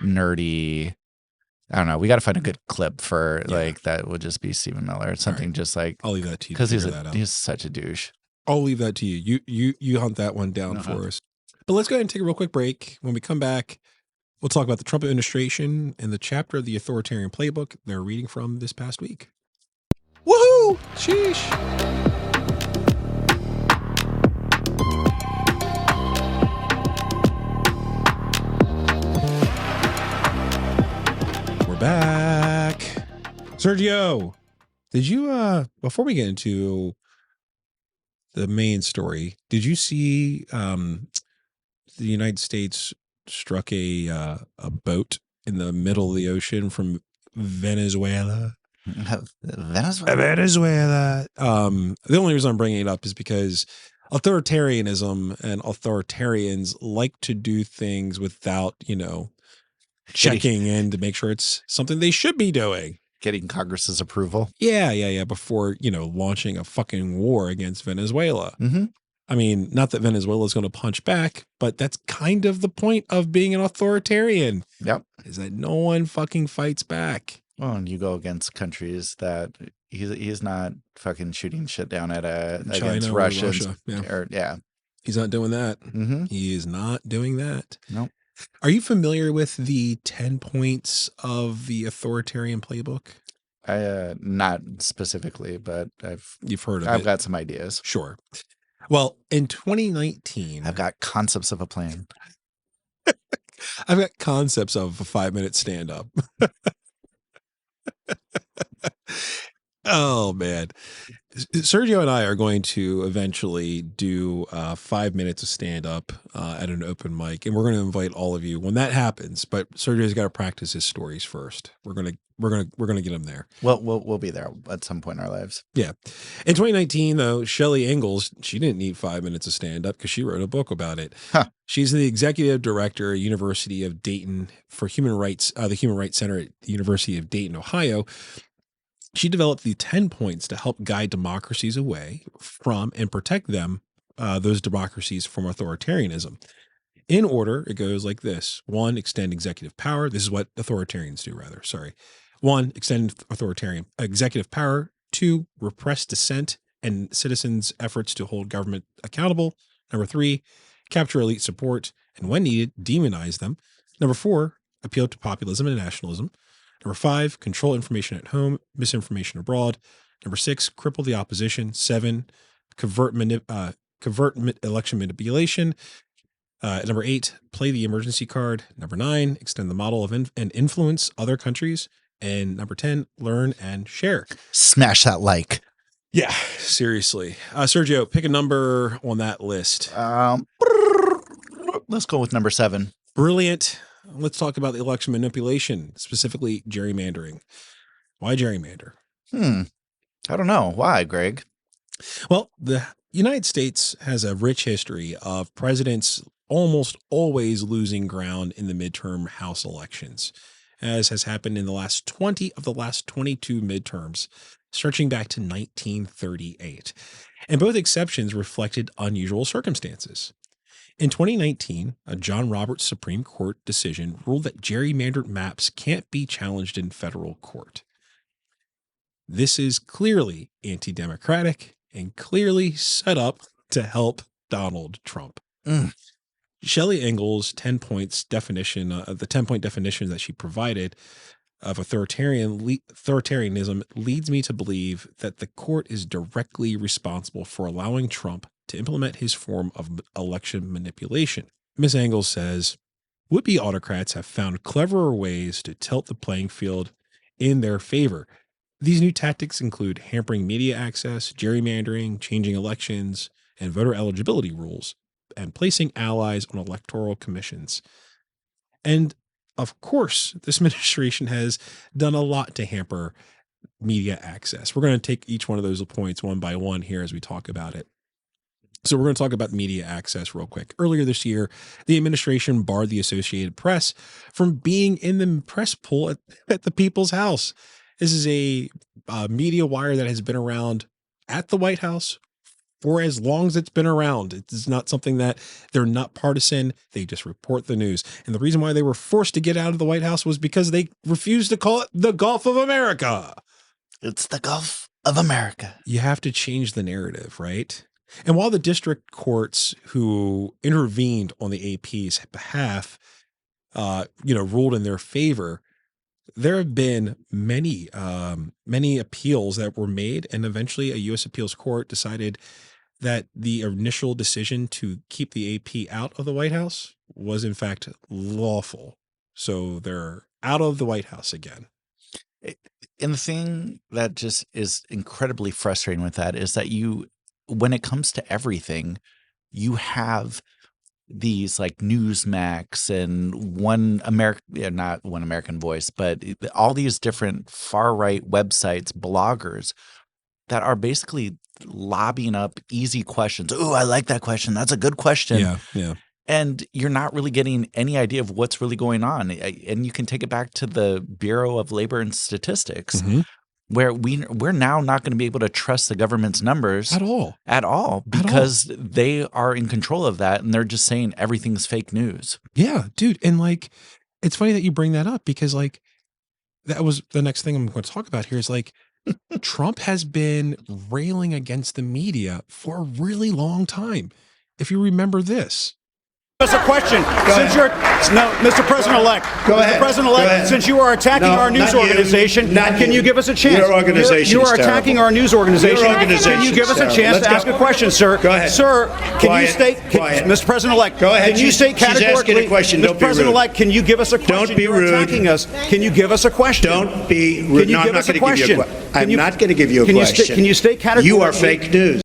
nerdy. I don't know. We got to find a good clip for like that would just be Stephen Miller. It's something just like, I'll leave that to you because he's such a douche. I'll leave that to you. You hunt that one down for us. But let's go ahead and take a real quick break. When we come back, we'll talk about the Trump administration and the chapter of the Authoritarian Playbook they're reading from this past week. Woohoo! Sheesh! We're back. Sergio, did you, before we get into the main story, did you see the United States struck a boat in the middle of the ocean from Venezuela? Venezuela. The only reason I'm bringing it up is because authoritarianism and authoritarians like to do things without, you know, checking in to make sure it's something they should be doing. Getting Congress's approval. Yeah. Before, you know, launching a fucking war against Venezuela. I mean, not that Venezuela is going to punch back, but that's kind of the point of being an authoritarian. Yep. Is that no one fucking fights back. Well, and you go against countries that he's not fucking shooting shit down at China against or Russians. Russia. He's not doing that. He is not doing that. Nope. Are you familiar with the 10 points of the authoritarian playbook? Not specifically, but you've heard of it. I've got some ideas. Sure. Well, in 2019, I've got concepts of a plan. I've got concepts of a 5-minute stand-up. Oh, man. Sergio and I are going to eventually do 5 minutes of stand-up at an open mic, and we're going to invite all of you when that happens. But Sergio's got to practice his stories first. We're gonna get him there. Well, we'll be there at some point in our lives. Yeah. In 2019, though, Shelley Ingalls, she didn't need 5 minutes of stand-up because she wrote a book about it. She's the executive director at University of Dayton for Human Rights, the Human Rights Center at the University of Dayton, Ohio. She developed the 10 points to help guide democracies away from and protect them, those democracies from authoritarianism. In order, it goes like this. 1, extend executive power. This is what authoritarians do, rather. Sorry. 1, extend authoritarian executive power. 2, repress dissent and citizens' efforts to hold government accountable. Number 3, capture elite support, and when needed, demonize them. Number 4, appeal to populism and nationalism. Number 5, control information at home, misinformation abroad. Number 6, cripple the opposition. 7, convert election manipulation. Number 8, play the emergency card. Number 9, extend the model of and influence other countries. And number 10, learn and share. Smash that like. Yeah, seriously. Sergio, pick a number on that list. Let's go with number 7. Brilliant. Let's talk about the election manipulation, specifically gerrymandering. Why gerrymander? I don't know. Why, Greg? Well, the United States has a rich history of presidents almost always losing ground in the midterm House elections, as has happened in the last 20 of the last 22 midterms, stretching back to 1938. And both exceptions reflected unusual circumstances. In 2019, a John Roberts Supreme Court decision ruled that gerrymandered maps can't be challenged in federal court. This is clearly anti-democratic and clearly set up to help Donald Trump. Shelley Engel's 10 points definition, the 10-point definition that she provided of authoritarianism leads me to believe that the court is directly responsible for allowing Trump to implement his form of election manipulation. Ms. Engel says, would-be autocrats have found cleverer ways to tilt the playing field in their favor. These new tactics include hampering media access, gerrymandering, changing elections and voter eligibility rules, and placing allies on electoral commissions. And of course, this administration has done a lot to hamper media access. We're going to take each one of those points one by one here as we talk about it. So we're going to talk about media access real quick. Earlier this year, the administration barred the Associated Press from being in the press pool at the People's House. This is a media wire that has been around at the White House for as long as it's been around. It's not something that they're not partisan. They just report the news. And the reason why they were forced to get out of the White House was because they refused to call it the Gulf of America. It's the Gulf of America. You have to change the narrative, right? And while the district courts who intervened on the AP's behalf, ruled in their favor, there have been many appeals that were made, and eventually a U.S. appeals court decided that the initial decision to keep the AP out of the White House was in fact lawful. So they're out of the White House again. And the thing that just is incredibly frustrating with that is that when it comes to everything, you have these like Newsmax and not One American Voice, but all these different far-right websites, bloggers that are basically lobbying up easy questions. Oh, I like that question. That's a good question. Yeah. And you're not really getting any idea of what's really going on. And you can take it back to the Bureau of Labor and Statistics, where we're now not going to be able to trust the government's numbers at all because they are in control of that, and they're just saying everything's fake news. Yeah, dude. And like, it's funny that you bring that up because like that was the next thing I'm going to talk about here is like Trump has been railing against the media for a really long time. If you remember this. That's a question. Mr. President-elect. Go ahead. Mr. President-elect, since you are attacking our news organization, can you give us a chance? Your organization You are attacking our news organization. Your organization Can you give us a is chance terrible. to ask a question, sir? Go ahead. Sir, can Quiet. you state, Quiet. Mr. President-elect, Go ahead. can you state She's asking categorically, a question. Mr. Don't be rude. President-elect, can you give us a question? Don't be You're rude. attacking us. Can you give us a question? Don't be rude. Can you No, give I'm us not a going to give you a question? question. I'm not going to give you a question. Can you state categorically? You are fake news.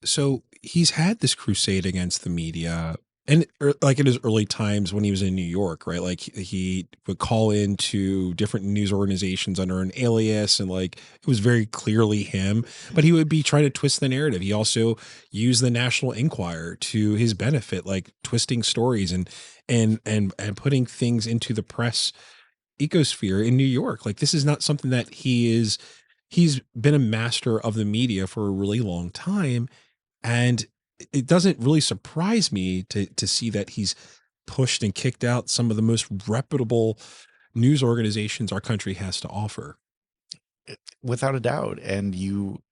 So he's had this crusade against the media. And like in his early times when he was in New York, right? Like he would call into different news organizations under an alias and like it was very clearly him, but he would be trying to twist the narrative. He also used the National Enquirer to his benefit, like twisting stories and putting things into the press ecosphere in New York. Like, this is not something that he's been a master of the media for a really long time. And it doesn't really surprise me to see that he's pushed and kicked out some of the most reputable news organizations our country has to offer. Without a doubt. And you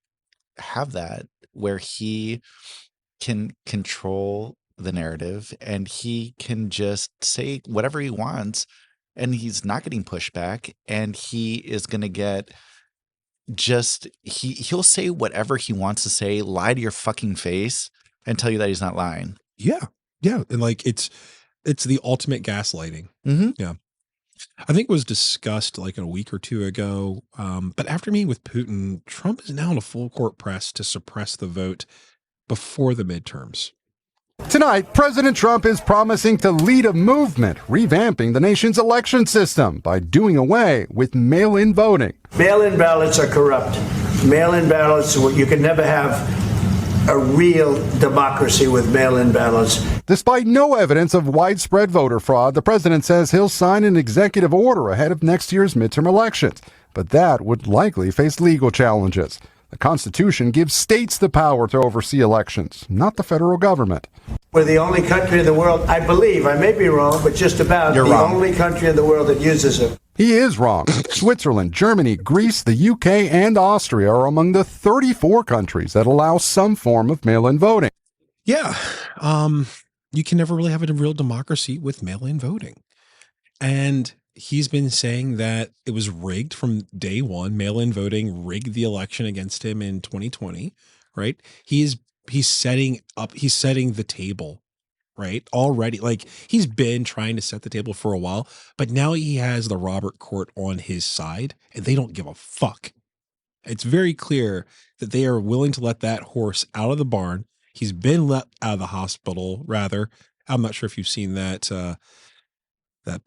have that where he can control the narrative and he can just say whatever he wants and he's not getting pushback, and he is going to get he'll say whatever he wants to say, lie to your fucking face and tell you that he's not lying. Yeah. Yeah. And like, it's the ultimate gaslighting. Mm-hmm. Yeah. I think it was discussed like a week or two ago. But after meeting with Putin, Trump is now in a full court press to suppress the vote before the midterms. Tonight, President Trump is promising to lead a movement revamping the nation's election system by doing away with mail-in voting. Mail-in ballots are corrupt. Mail-in ballots, you can never have a real democracy with mail-in ballots. Despite no evidence of widespread voter fraud, the president says he'll sign an executive order ahead of next year's midterm elections. But that would likely face legal challenges. The Constitution gives states the power to oversee elections, not the federal government. We're the only country in the world, I believe, I may be wrong, but just about You're the wrong. only country in the world that uses them. He is wrong. Switzerland, Germany, Greece, the UK, and Austria are among the 34 countries that allow some form of mail-in voting. Yeah. You can never really have a real democracy with mail-in voting. And he's been saying that it was rigged from day one. Mail-in voting rigged the election against him in 2020, right? He's setting the table, right? Already, like, he's been trying to set the table for a while, but now he has the Robert Court on his side and they don't give a fuck. It's very clear that they are willing to let that horse out of the barn. He's been let out of the hospital, rather. I'm not sure if you've seen that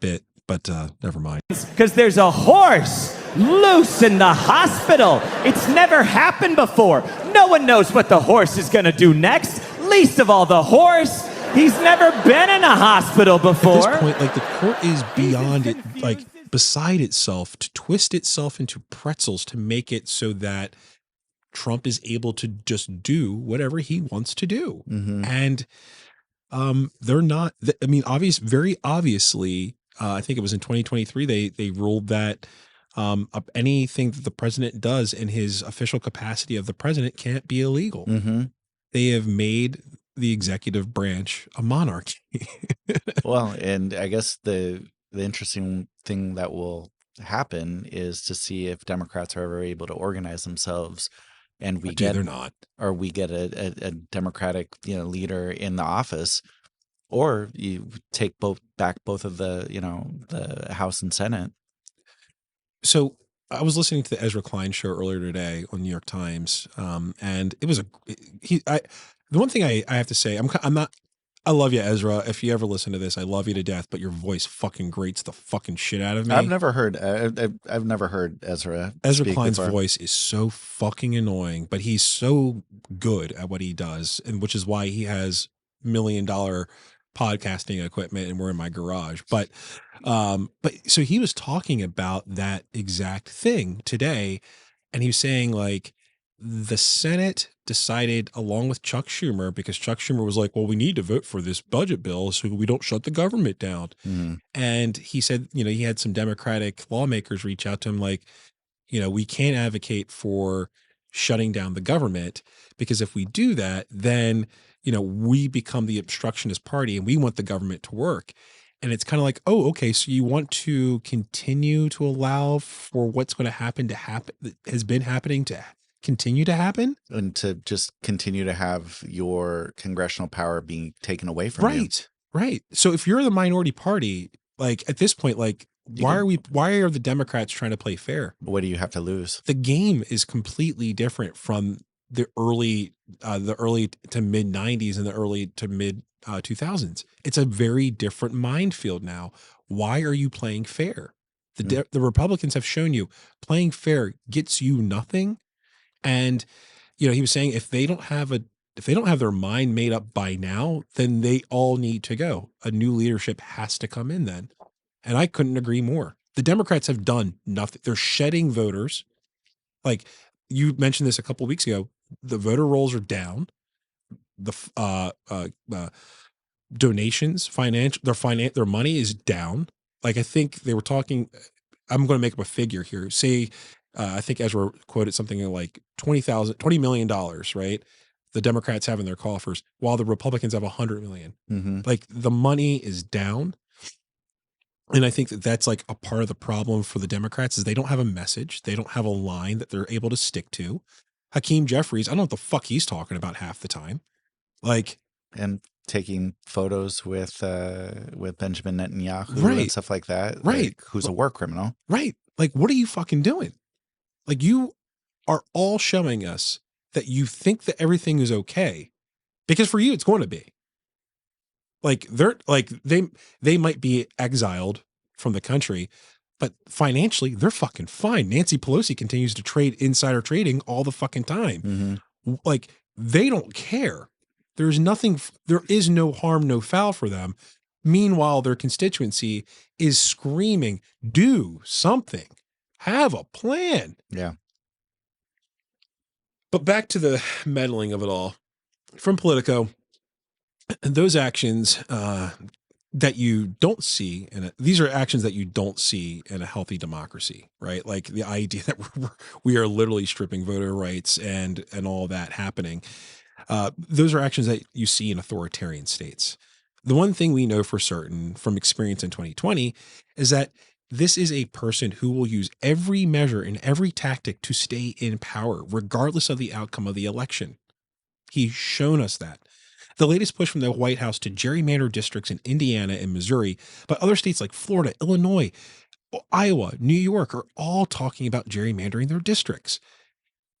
bit, but never mind. Because there's a horse loose in the hospital. It's never happened before. No one knows what the horse is going to do next, least of all the horse. He's never been in a hospital before. At this point, like, the court is beyond it, like, beside itself, to twist itself into pretzels to make it so that Trump is able to just do whatever he wants to do. Mm-hmm. And they're not, I mean, very obviously, I think it was in 2023, they ruled that anything that the president does in his official capacity of the president can't be illegal. Mm-hmm. They have made the executive branch a monarchy. Well, and I guess the interesting thing that will happen is to see if Democrats are ever able to organize themselves, and they're not, or we get a Democratic leader in the office, or you take back both of the the House and Senate. So I was listening to the Ezra Klein show earlier today on New York Times, and it was the one thing I have to say, I love you, Ezra. If you ever listen to this, I love you to death, but your voice fucking grates the fucking shit out of me. I've never heard Ezra. Ezra Klein's voice is so fucking annoying, but he's so good at what he does, and which is why he has $1 million podcasting equipment and we're in my garage. But so he was talking about that exact thing today, and he was saying, like, the Senate decided, along with Chuck Schumer, because Chuck Schumer was like, well, we need to vote for this budget bill so we don't shut the government down. Mm-hmm. And he said, he had some Democratic lawmakers reach out to him like, we can't advocate for shutting down the government, because if we do that, then, we become the obstructionist party and we want the government to work. And it's kind of like, oh, okay, so you want to continue to allow for what's going to happen that has been happening to continue to happen, and to just continue to have your congressional power being taken away from you. Right. So if you're the minority party, like, at this point, like, why are the Democrats trying to play fair? What do you have to lose? The game is completely different from the early to mid 90s and the early to mid 2000s. It's a very different minefield now. Why are you playing fair? The Republicans have shown you playing fair gets you nothing. And, he was saying if they don't have their mind made up by now, then they all need to go. A new leadership has to come in then. And I couldn't agree more. The Democrats have done nothing. They're shedding voters. Like you mentioned this a couple of weeks ago, the voter rolls are down. The donations, their money is down. Like I think they were talking. I'm going to make up a figure here. Say, I think Ezra quoted something like $20 million, right? The Democrats have in their coffers, while the Republicans have $100 million. Mm-hmm. Like the money is down. And I think that that's like a part of the problem for the Democrats is they don't have a message. They don't have a line that they're able to stick to. Hakeem Jeffries, I don't know what the fuck he's talking about half the time. Like, and taking photos with Benjamin Netanyahu Right. and stuff like that. Right. Like, who's a war criminal. right. Like, what are you fucking doing? Like, you are all showing us that you think that everything is okay because for you, it's going to be. Like they might be exiled from the country, but financially they're fucking fine. Nancy Pelosi continues to trade insider trading all the fucking time. Mm-hmm. Like they don't care. There is no harm, no foul for them. Meanwhile, their constituency is screaming, do something, have a plan. Yeah. But back to the meddling of it all from Politico. Those actions that you don't see, and these are actions that you don't see in a healthy democracy, right? Like the idea that we are literally stripping voter rights and all that happening. Those are actions that you see in authoritarian states. The one thing we know for certain from experience in 2020 is that this is a person who will use every measure and every tactic to stay in power, regardless of the outcome of the election. He's shown us that. The latest push from the White House to gerrymander districts in Indiana and Missouri, but other states like Florida, Illinois, Iowa, New York are all talking about gerrymandering their districts.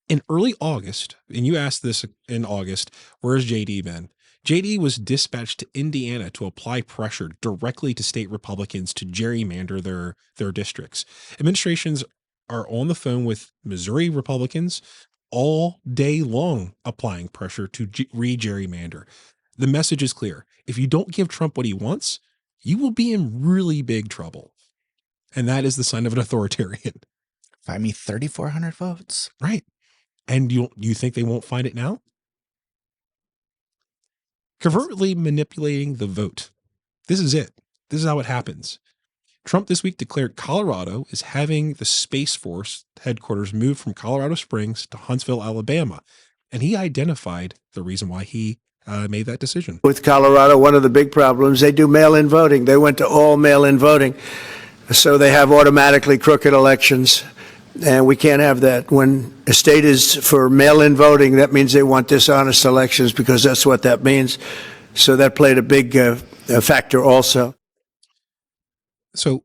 In early August, and you asked this in August, where's JD been? JD was dispatched to Indiana to apply pressure directly to state Republicans to gerrymander their districts. Administrations are on the phone with Missouri Republicans all day long applying pressure to re-gerrymander. The message is clear. If you don't give Trump what he wants, you will be in really big trouble. And that is the sign of an authoritarian. Find me 3,400 votes. Right. And you think they won't find it now? Covertly manipulating the vote. This is it. This is how it happens. Trump this week declared Colorado is having the Space Force headquarters moved from Colorado Springs to Huntsville, Alabama. And he identified the reason why he made that decision. With Colorado, one of the big problems, they do mail-in voting. They went to all mail-in voting. So they have automatically crooked elections. And we can't have that. When a state is for mail-in voting, that means they want dishonest elections because that's what that means. So that played a big factor also. So,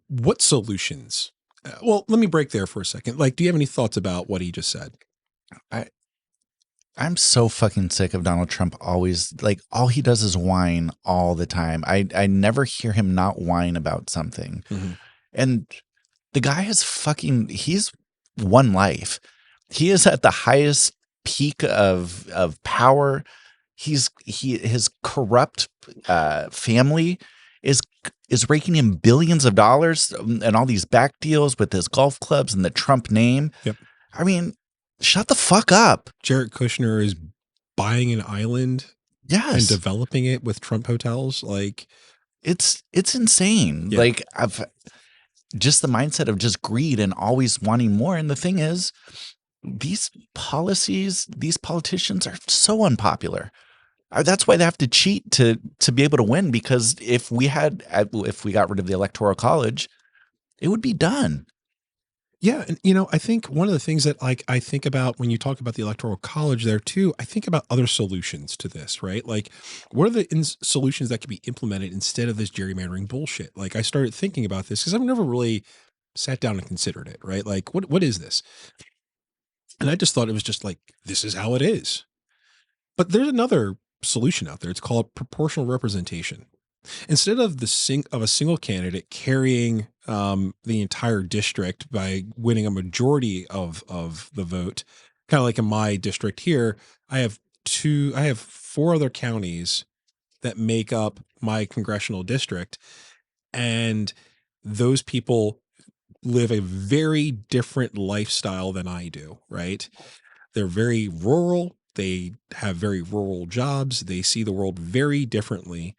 what solutions? Well, let me break there for a second. Like, do you have any thoughts about what he just said? I'm so fucking sick of Donald Trump always, like, all he does is whine all the time. I never hear him not whine about something. Mm-hmm. And the guy he's one life. He is at the highest peak of power. His corrupt family is raking in billions of dollars and all these back deals with his golf clubs and the Trump name. Yep. I mean, shut the fuck up. Jared Kushner is buying an island and developing it with Trump hotels. Like it's insane. Yeah. Like I've just the mindset of just greed and always wanting more. And the thing is, these policies, these politicians are so unpopular. That's why they have to cheat to be able to win, because if we got rid of the Electoral College, it would be done. Yeah. And, I think one of the things that I think about when you talk about the Electoral College there too, I think about other solutions to this, right? Like what are the solutions that could be implemented instead of this gerrymandering bullshit? Like I started thinking about this because I've never really sat down and considered it, right? Like what is this? And I just thought it was just like, this is how it is. But there's another solution out there. It's called proportional representation. Instead of a single candidate carrying the entire district by winning a majority of the vote, kind of like in my district here, I have 4 other counties that make up my congressional district, and those people live a very different lifestyle than I do, right? They're very rural. They have very rural jobs. They see the world very differently.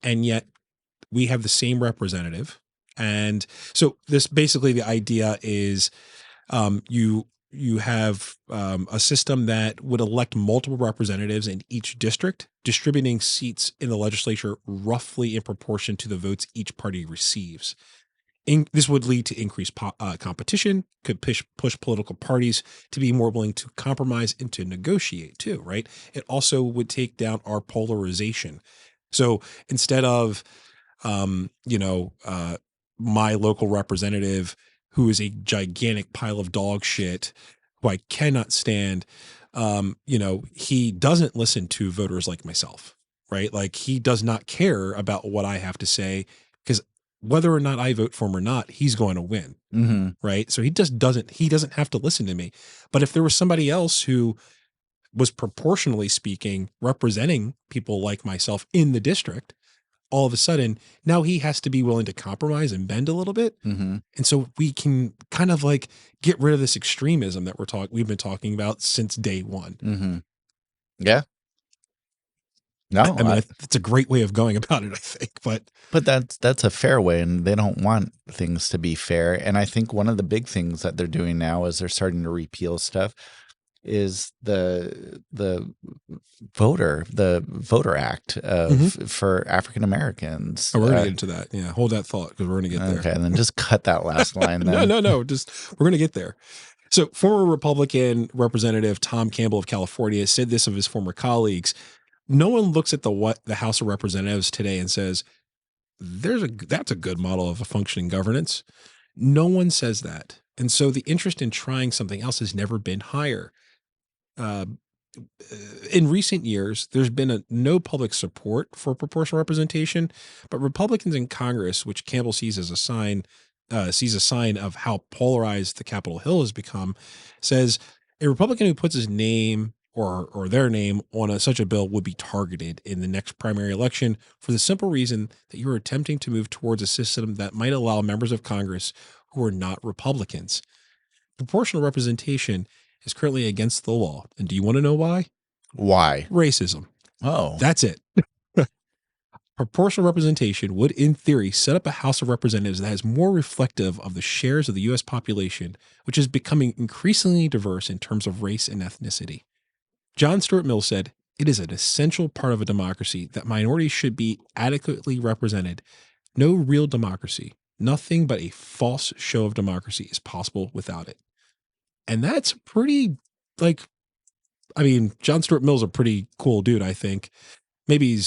And yet we have the same representative. And so this basically the idea is you have a system that would elect multiple representatives in each district, distributing seats in the legislature roughly in proportion to the votes each party receives. This would lead to increased competition, could push political parties to be more willing to compromise and to negotiate too, right? It also would take down our polarization. So instead of, my local representative who is a gigantic pile of dog shit who I cannot stand, he doesn't listen to voters like myself, right? Like he does not care about what I have to say because whether or not I vote for him or not, he's going to win. Mm-hmm. Right. So he doesn't have to listen to me. But if there was somebody else who was proportionally speaking, representing people like myself in the district, all of a sudden now he has to be willing to compromise and bend a little bit. Mm-hmm. And so we can kind of like get rid of this extremism that we've been talking about since day one. Mm-hmm. Yeah. No, I mean, it's a great way of going about it, I think, but that's a fair way, and they don't want things to be fair. And I think one of the big things that they're doing now is they're starting to repeal stuff is the voter act for African Americans. Oh, we're going to get into that. Yeah. Hold that thought because we're going to get there. Okay. And then just cut that last line. Then. No. We're going to get there. So former Republican Representative Tom Campbell of California said this of his former colleagues. No one looks at the House of Representatives today and says, that's a good model of a functioning governance. No one says that. And so the interest in trying something else has never been higher. In recent years, there's been no public support for proportional representation, but Republicans in Congress, which Campbell sees as a sign of how polarized the Capitol Hill has become, says a Republican who puts his name or their name on such a bill would be targeted in the next primary election for the simple reason that you are attempting to move towards a system that might allow members of Congress who are not Republicans. Proportional representation is currently against the law. And do you want to know why? Why? Racism. Oh. That's it. Proportional representation would, in theory, set up a House of Representatives that is more reflective of the shares of the U.S. population, which is becoming increasingly diverse in terms of race and ethnicity. John Stuart Mill said, "It is an essential part of a democracy that minorities should be adequately represented. No real democracy, nothing but a false show of democracy is possible without it." And that's pretty, John Stuart Mill's a pretty cool dude, I think. Maybe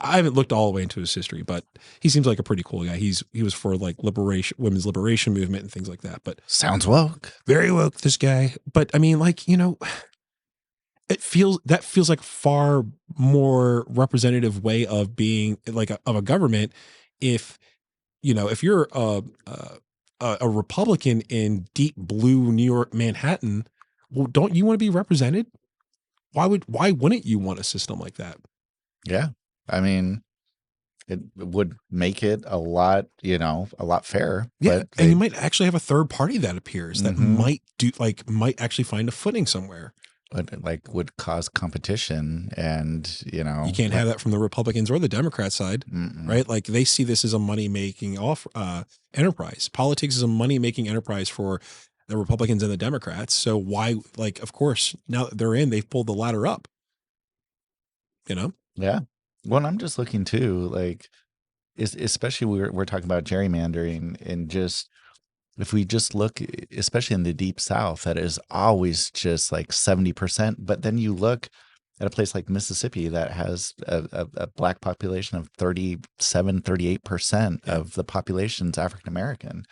I haven't looked all the way into his history, but he seems like a pretty cool guy. He was for women's liberation movement and things like that. But sounds woke. Very woke, this guy. But I mean, it feels like a far more representative way of being of a government. If you're a Republican in deep blue New York, Manhattan, well, don't you want to be represented? Why wouldn't you want a system like that? Yeah. I mean, it would make it a lot fairer. Yeah. And you might actually have a third party that appears that might actually find a footing somewhere. But would cause competition, and you can't have that from the Republicans or the Democrat side, right? Like they see this as a money-making enterprise. Politics is a money-making enterprise for the Republicans and the Democrats. So why, of course, now that they're in, they've pulled the ladder up. Yeah. Well, I'm just looking too, especially we're talking about gerrymandering, and just. If we just look, especially in the deep South, that is always just 70%. But then you look at a place like Mississippi that has a black population of 38% of the population's African American,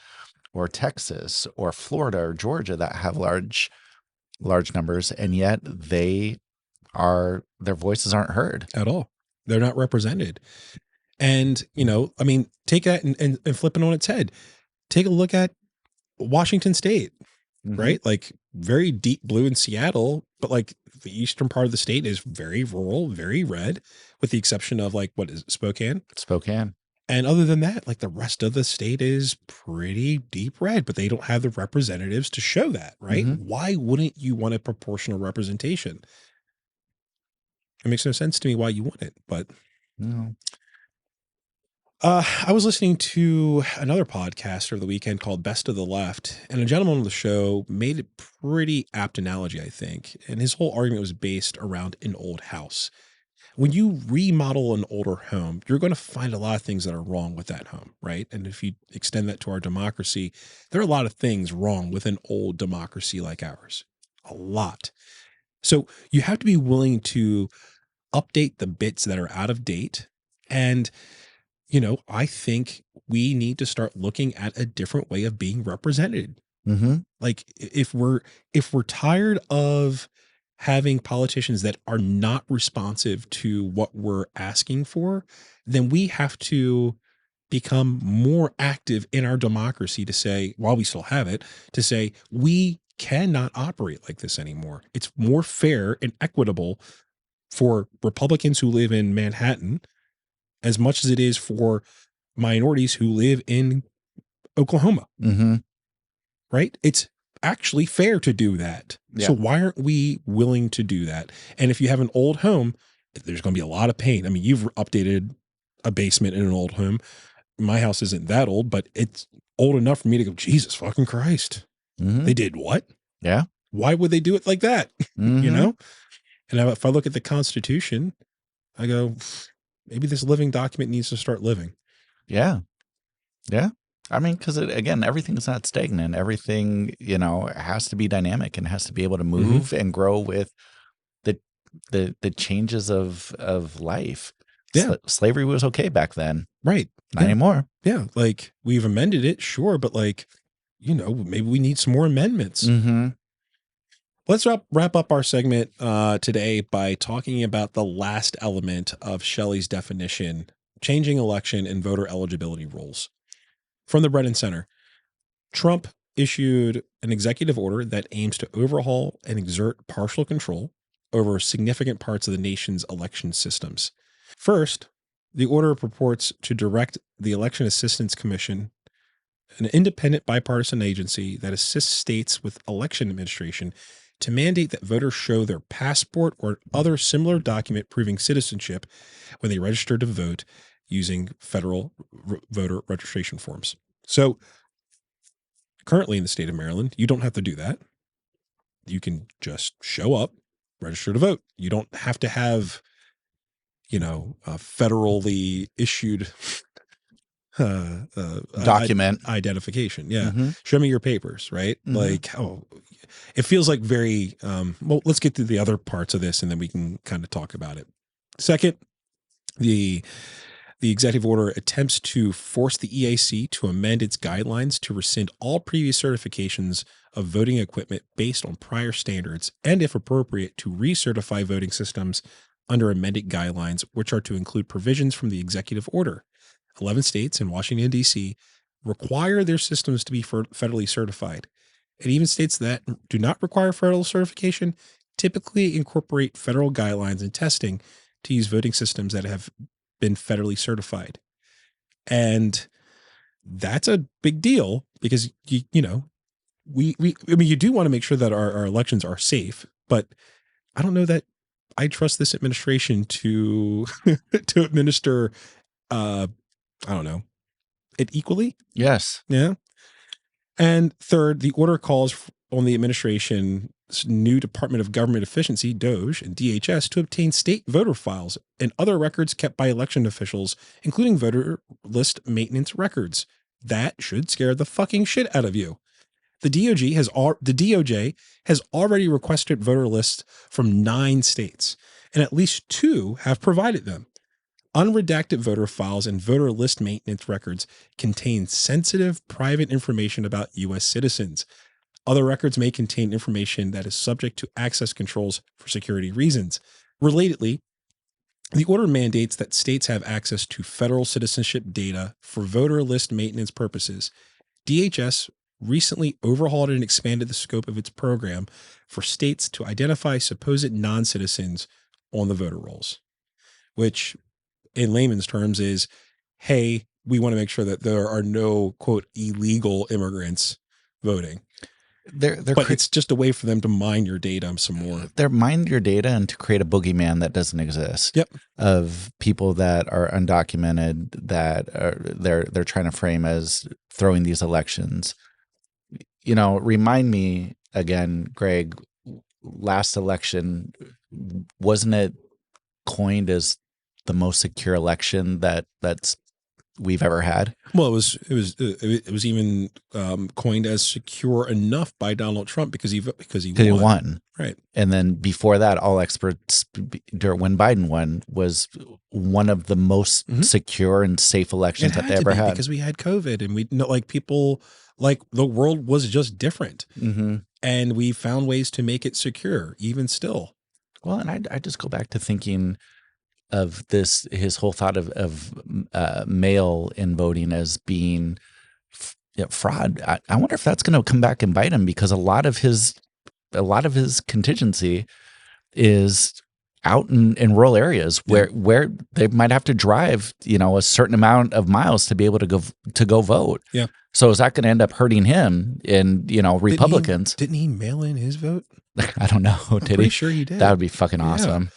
or Texas or Florida or Georgia that have large numbers, and yet their voices aren't heard at all. They're not represented. And, take that and flip it on its head. Take a look at Washington State, right? Very deep blue in Seattle, but the eastern part of the state is very rural, very red, with the exception of what is it, Spokane? Spokane. And other than that, like the rest of the state is pretty deep red, but they don't have the representatives to show that, right? Why wouldn't you want a proportional representation? It makes no sense to me why you want it, but No. I was listening to another podcast over the weekend called Best of the Left, and a gentleman on the show made a pretty apt analogy, I think. And his whole argument was based around an old house. When you remodel an older home, you're going to find a lot of things that are wrong with that home, right? And if you extend that to our democracy, there are a lot of things wrong with an old democracy like ours. A lot. So you have to be willing to update the bits that are out of date. And you know, I think we need to start looking at a different way of being represented. Like if we're tired of having politicians that are not responsive to what we're asking for, then we have to become more active in our democracy to say, while we still have it, to say we cannot operate like this anymore. It's more fair and equitable for Republicans who live in Manhattan as much as it is for minorities who live in Oklahoma. Right? It's actually fair to do that. Yeah. So why aren't we willing to do that? And if you have an old home, there's going to be a lot of pain. I mean, you've updated a basement in an old home. My house isn't that old, but it's old enough for me to go, Jesus fucking Christ. They did what? Yeah. Why would they do it like that? You know? And if I look at the Constitution, I go, maybe this living document needs to start living. Yeah. Yeah. I mean, because again, everything's not stagnant. Everything, you know, has to be dynamic and has to be able to move and grow with the changes of life. Yeah. Slavery was okay back then. Right. Not anymore. Yeah. Like we've amended it, sure, but like, you know, maybe we need some more amendments. Let's wrap up our segment today by talking about the last element of Shelley's definition, changing election and voter eligibility rules. From the Brennan Center, Trump issued an executive order that aims to overhaul and exert partial control over significant parts of the nation's election systems. First, the order purports to direct the Election Assistance Commission, an independent bipartisan agency that assists states with election administration, to mandate that voters show their passport or other similar document proving citizenship when they register to vote using federal voter registration forms. So currently in the state of Maryland, you don't have to do that. You can just show up, register to vote. You don't have to have, you know, a federally issued document identification. Yeah. Show me your papers, right? Like, it feels like very, well, let's get to the other parts of this and then we can kind of talk about it. Second, the executive order attempts to force the EAC to amend its guidelines to rescind all previous certifications of voting equipment based on prior standards and, if appropriate, to recertify voting systems under amended guidelines, which are to include provisions from the executive order. 11 states and Washington, D.C. require their systems to be federally certified. And even states that do not require federal certification typically incorporate federal guidelines and testing to use voting systems that have been federally certified. And that's a big deal because, you know, I mean, you do want to make sure that our elections are safe, but I don't know that I trust this administration to to administer, I don't know, it equally. Yes. Yeah. And third, the order calls on the administration's new Department of Government Efficiency, DOGE, and DHS to obtain state voter files and other records kept by election officials, including voter list maintenance records. That should scare the fucking shit out of you. The DOJ has already requested voter lists from 9 states, and at least 2 have provided them. Unredacted voter files and voter list maintenance records contain sensitive private information about U.S. citizens. Other records may contain information that is subject to access controls for security reasons. Relatedly, the order mandates that states have access to federal citizenship data for voter list maintenance purposes. DHS recently overhauled and expanded the scope of its program for states to identify supposed non-citizens on the voter rolls, which in layman's terms is, hey, we want to make sure that there are no quote illegal immigrants voting. But it's just a way for them to mine your data some more. They're mine your data and to create a boogeyman that doesn't exist. Yep. Of people that are undocumented that they're trying to frame as throwing these elections. You know, remind me again, Greg, last election, wasn't it coined as the most secure election that's we've ever had? Well, it was even coined as secure enough by Donald Trump because he won. Right. And then before that, all experts when Biden won was one of the most secure and safe elections that they ever had because we had COVID and we people like the world was just different, and we found ways to make it secure even still. Well, and I just go back to thinking of his whole thought of mail in voting as being fraud. I wonder if that's going to come back and bite him, because a lot of his contingency is out in rural areas where they might have to drive, a certain amount of miles to be able to go vote. Yeah. So is that going to end up hurting him and, Republicans? Didn't he mail in his vote? I don't know. I'm pretty sure he did. That would be fucking awesome.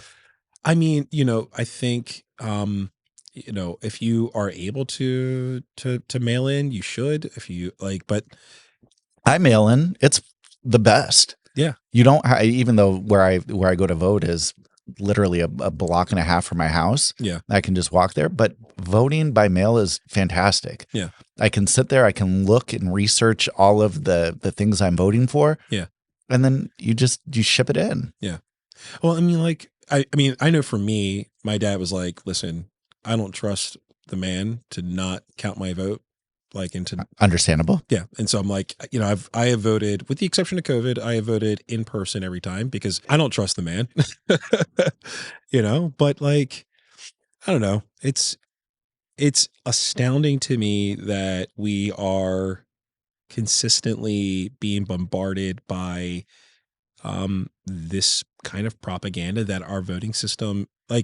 I mean, I think, if you are able to mail in, you should. If you but I mail in. It's the best. Yeah. You don't even though where I go to vote is literally a block and a half from my house. Yeah. I can just walk there. But voting by mail is fantastic. Yeah. I can sit there. I can look and research all of the things I'm voting for. Yeah. And then you ship it in. Yeah. Well, I mean, I know for me, my dad was like, listen, I don't trust the man to not count my vote. Understandable. Yeah. And so I'm like, I have voted, with the exception of COVID, I have voted in person every time because I don't trust the man, but I don't know. It's astounding to me that we are consistently being bombarded by this kind of propaganda that our voting system, I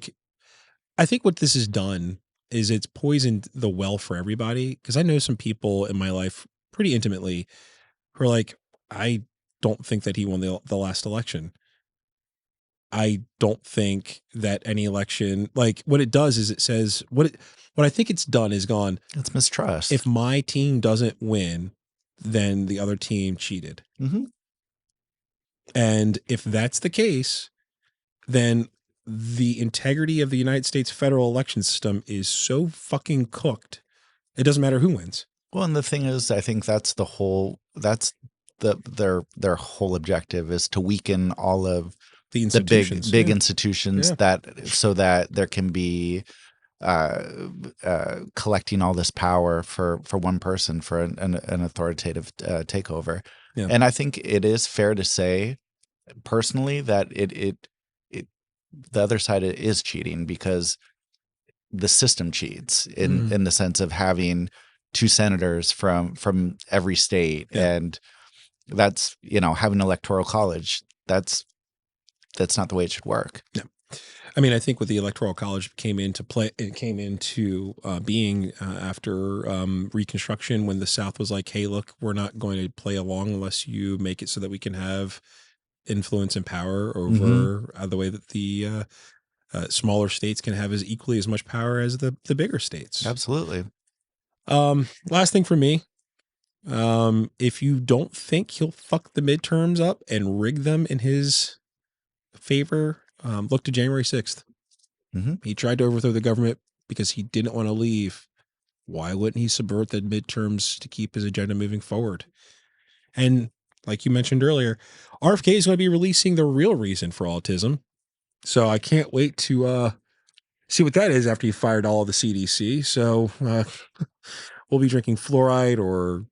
think what this has done is it's poisoned the well for everybody. Because I know some people in my life pretty intimately who are like, I don't think that he won the last election. I don't think that any election, what it does is it says, what I think it's done is gone, it's mistrust. If my team doesn't win, then the other team cheated. Mm-hmm. And if that's the case, then the integrity of the United States federal election system is so fucking cooked. It doesn't matter who wins. Well, and the thing is, I think that's their whole objective is to weaken all of the institutions, big institutions so that there can be collecting all this power for one person for an authoritative takeover. Yeah. And I think it is fair to say personally that it the other side is cheating, because the system cheats in the sense of having two senators from every state. Yeah. And that's, having an electoral college, that's not the way it should work. No. I mean, I think with the Electoral College came into being after Reconstruction, when the South was like, hey, look, we're not going to play along unless you make it so that we can have influence and power over the way that the smaller states can have equally as much power as the bigger states. Absolutely. Last thing for me, if you don't think he'll fuck the midterms up and rig them in his favor, look to January 6th. Mm-hmm. He tried to overthrow the government because he didn't want to leave. Why wouldn't he subvert the midterms to keep his agenda moving forward? And like you mentioned earlier, RFK is going to be releasing the real reason for autism. So I can't wait to see what that is after he fired all of the CDC. So we'll be drinking fluoride or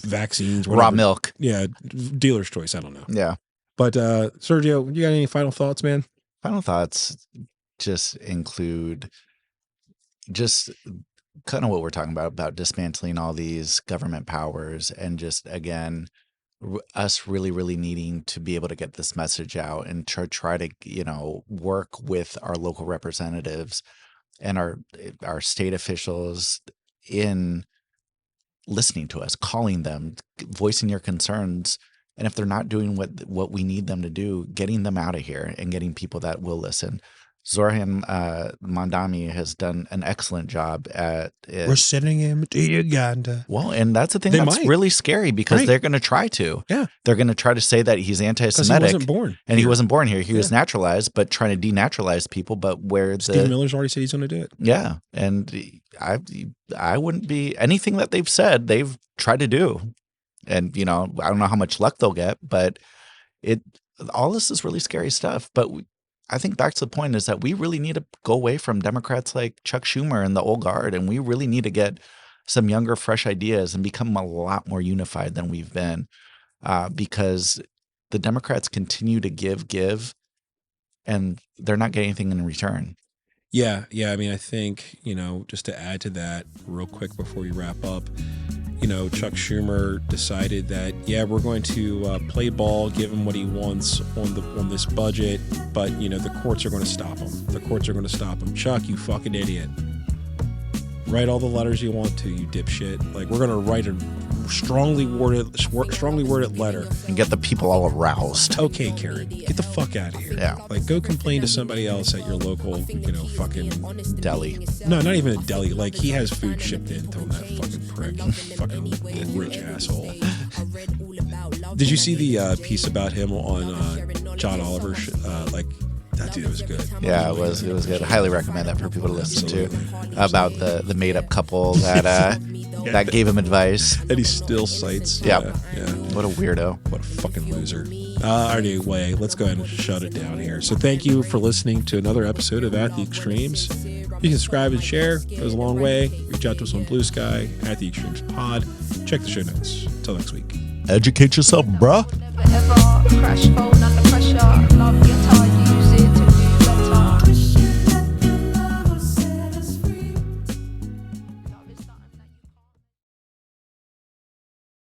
vaccines. Whatever. Raw milk. Yeah, dealer's choice. I don't know. Yeah. But Sergio, you got any final thoughts, man? Final thoughts just include just kind of what we're talking about dismantling all these government powers, and just, again, us really, really needing to be able to get this message out and try to, work with our local representatives and our state officials in listening to us, calling them, voicing your concerns. And if they're not doing what we need them to do, getting them out of here and getting people that will listen. Zoran Mandami has done an excellent job at it. We're sending him to Uganda. Well, and that's the thing that's really scary because they're going to try to. Yeah. They're going to try to say that he's anti-Semitic. Because he wasn't born. And he wasn't born here. He was naturalized, but trying to denaturalize people. But where Steve Miller's already said he's going to do it. Yeah. And I wouldn't be, anything that they've said, they've tried to do. And, I don't know how much luck they'll get, but all this is really scary stuff. But I think back to the point is that we really need to go away from Democrats like Chuck Schumer and the old guard, and we really need to get some younger, fresh ideas and become a lot more unified than we've been, because the Democrats continue to give, and they're not getting anything in return. Yeah. I mean, I think, just to add to that real quick before we wrap up, Chuck Schumer decided that, we're going to play ball, give him what he wants on this budget, but, the courts are going to stop him. The courts are going to stop him. Chuck, you fucking idiot. Write all the letters you want to, you dipshit. Like, we're going to write a strongly worded letter. And get the people all aroused. Okay, Karen, get the fuck out of here. Yeah. Like, go complain to somebody else at your local, fucking deli. No, not even a deli. Like, he has food shipped in. Tell him that fucking prick. Fucking rich asshole. Did you see the piece about him on John Oliver? That dude was good. Yeah, it was good. I highly recommend that for people to listen to about the made up couple that that gave him advice. And he still cites. Yeah. What a weirdo. What a fucking loser. Anyway, let's go ahead and shut it down here. So thank you for listening to another episode of At the Extremes. You can subscribe and share. It goes a long way. Reach out to us on Blue Sky, At the Extremes Pod. Check the show notes. Until next week. Educate yourself, bruh. Ever crash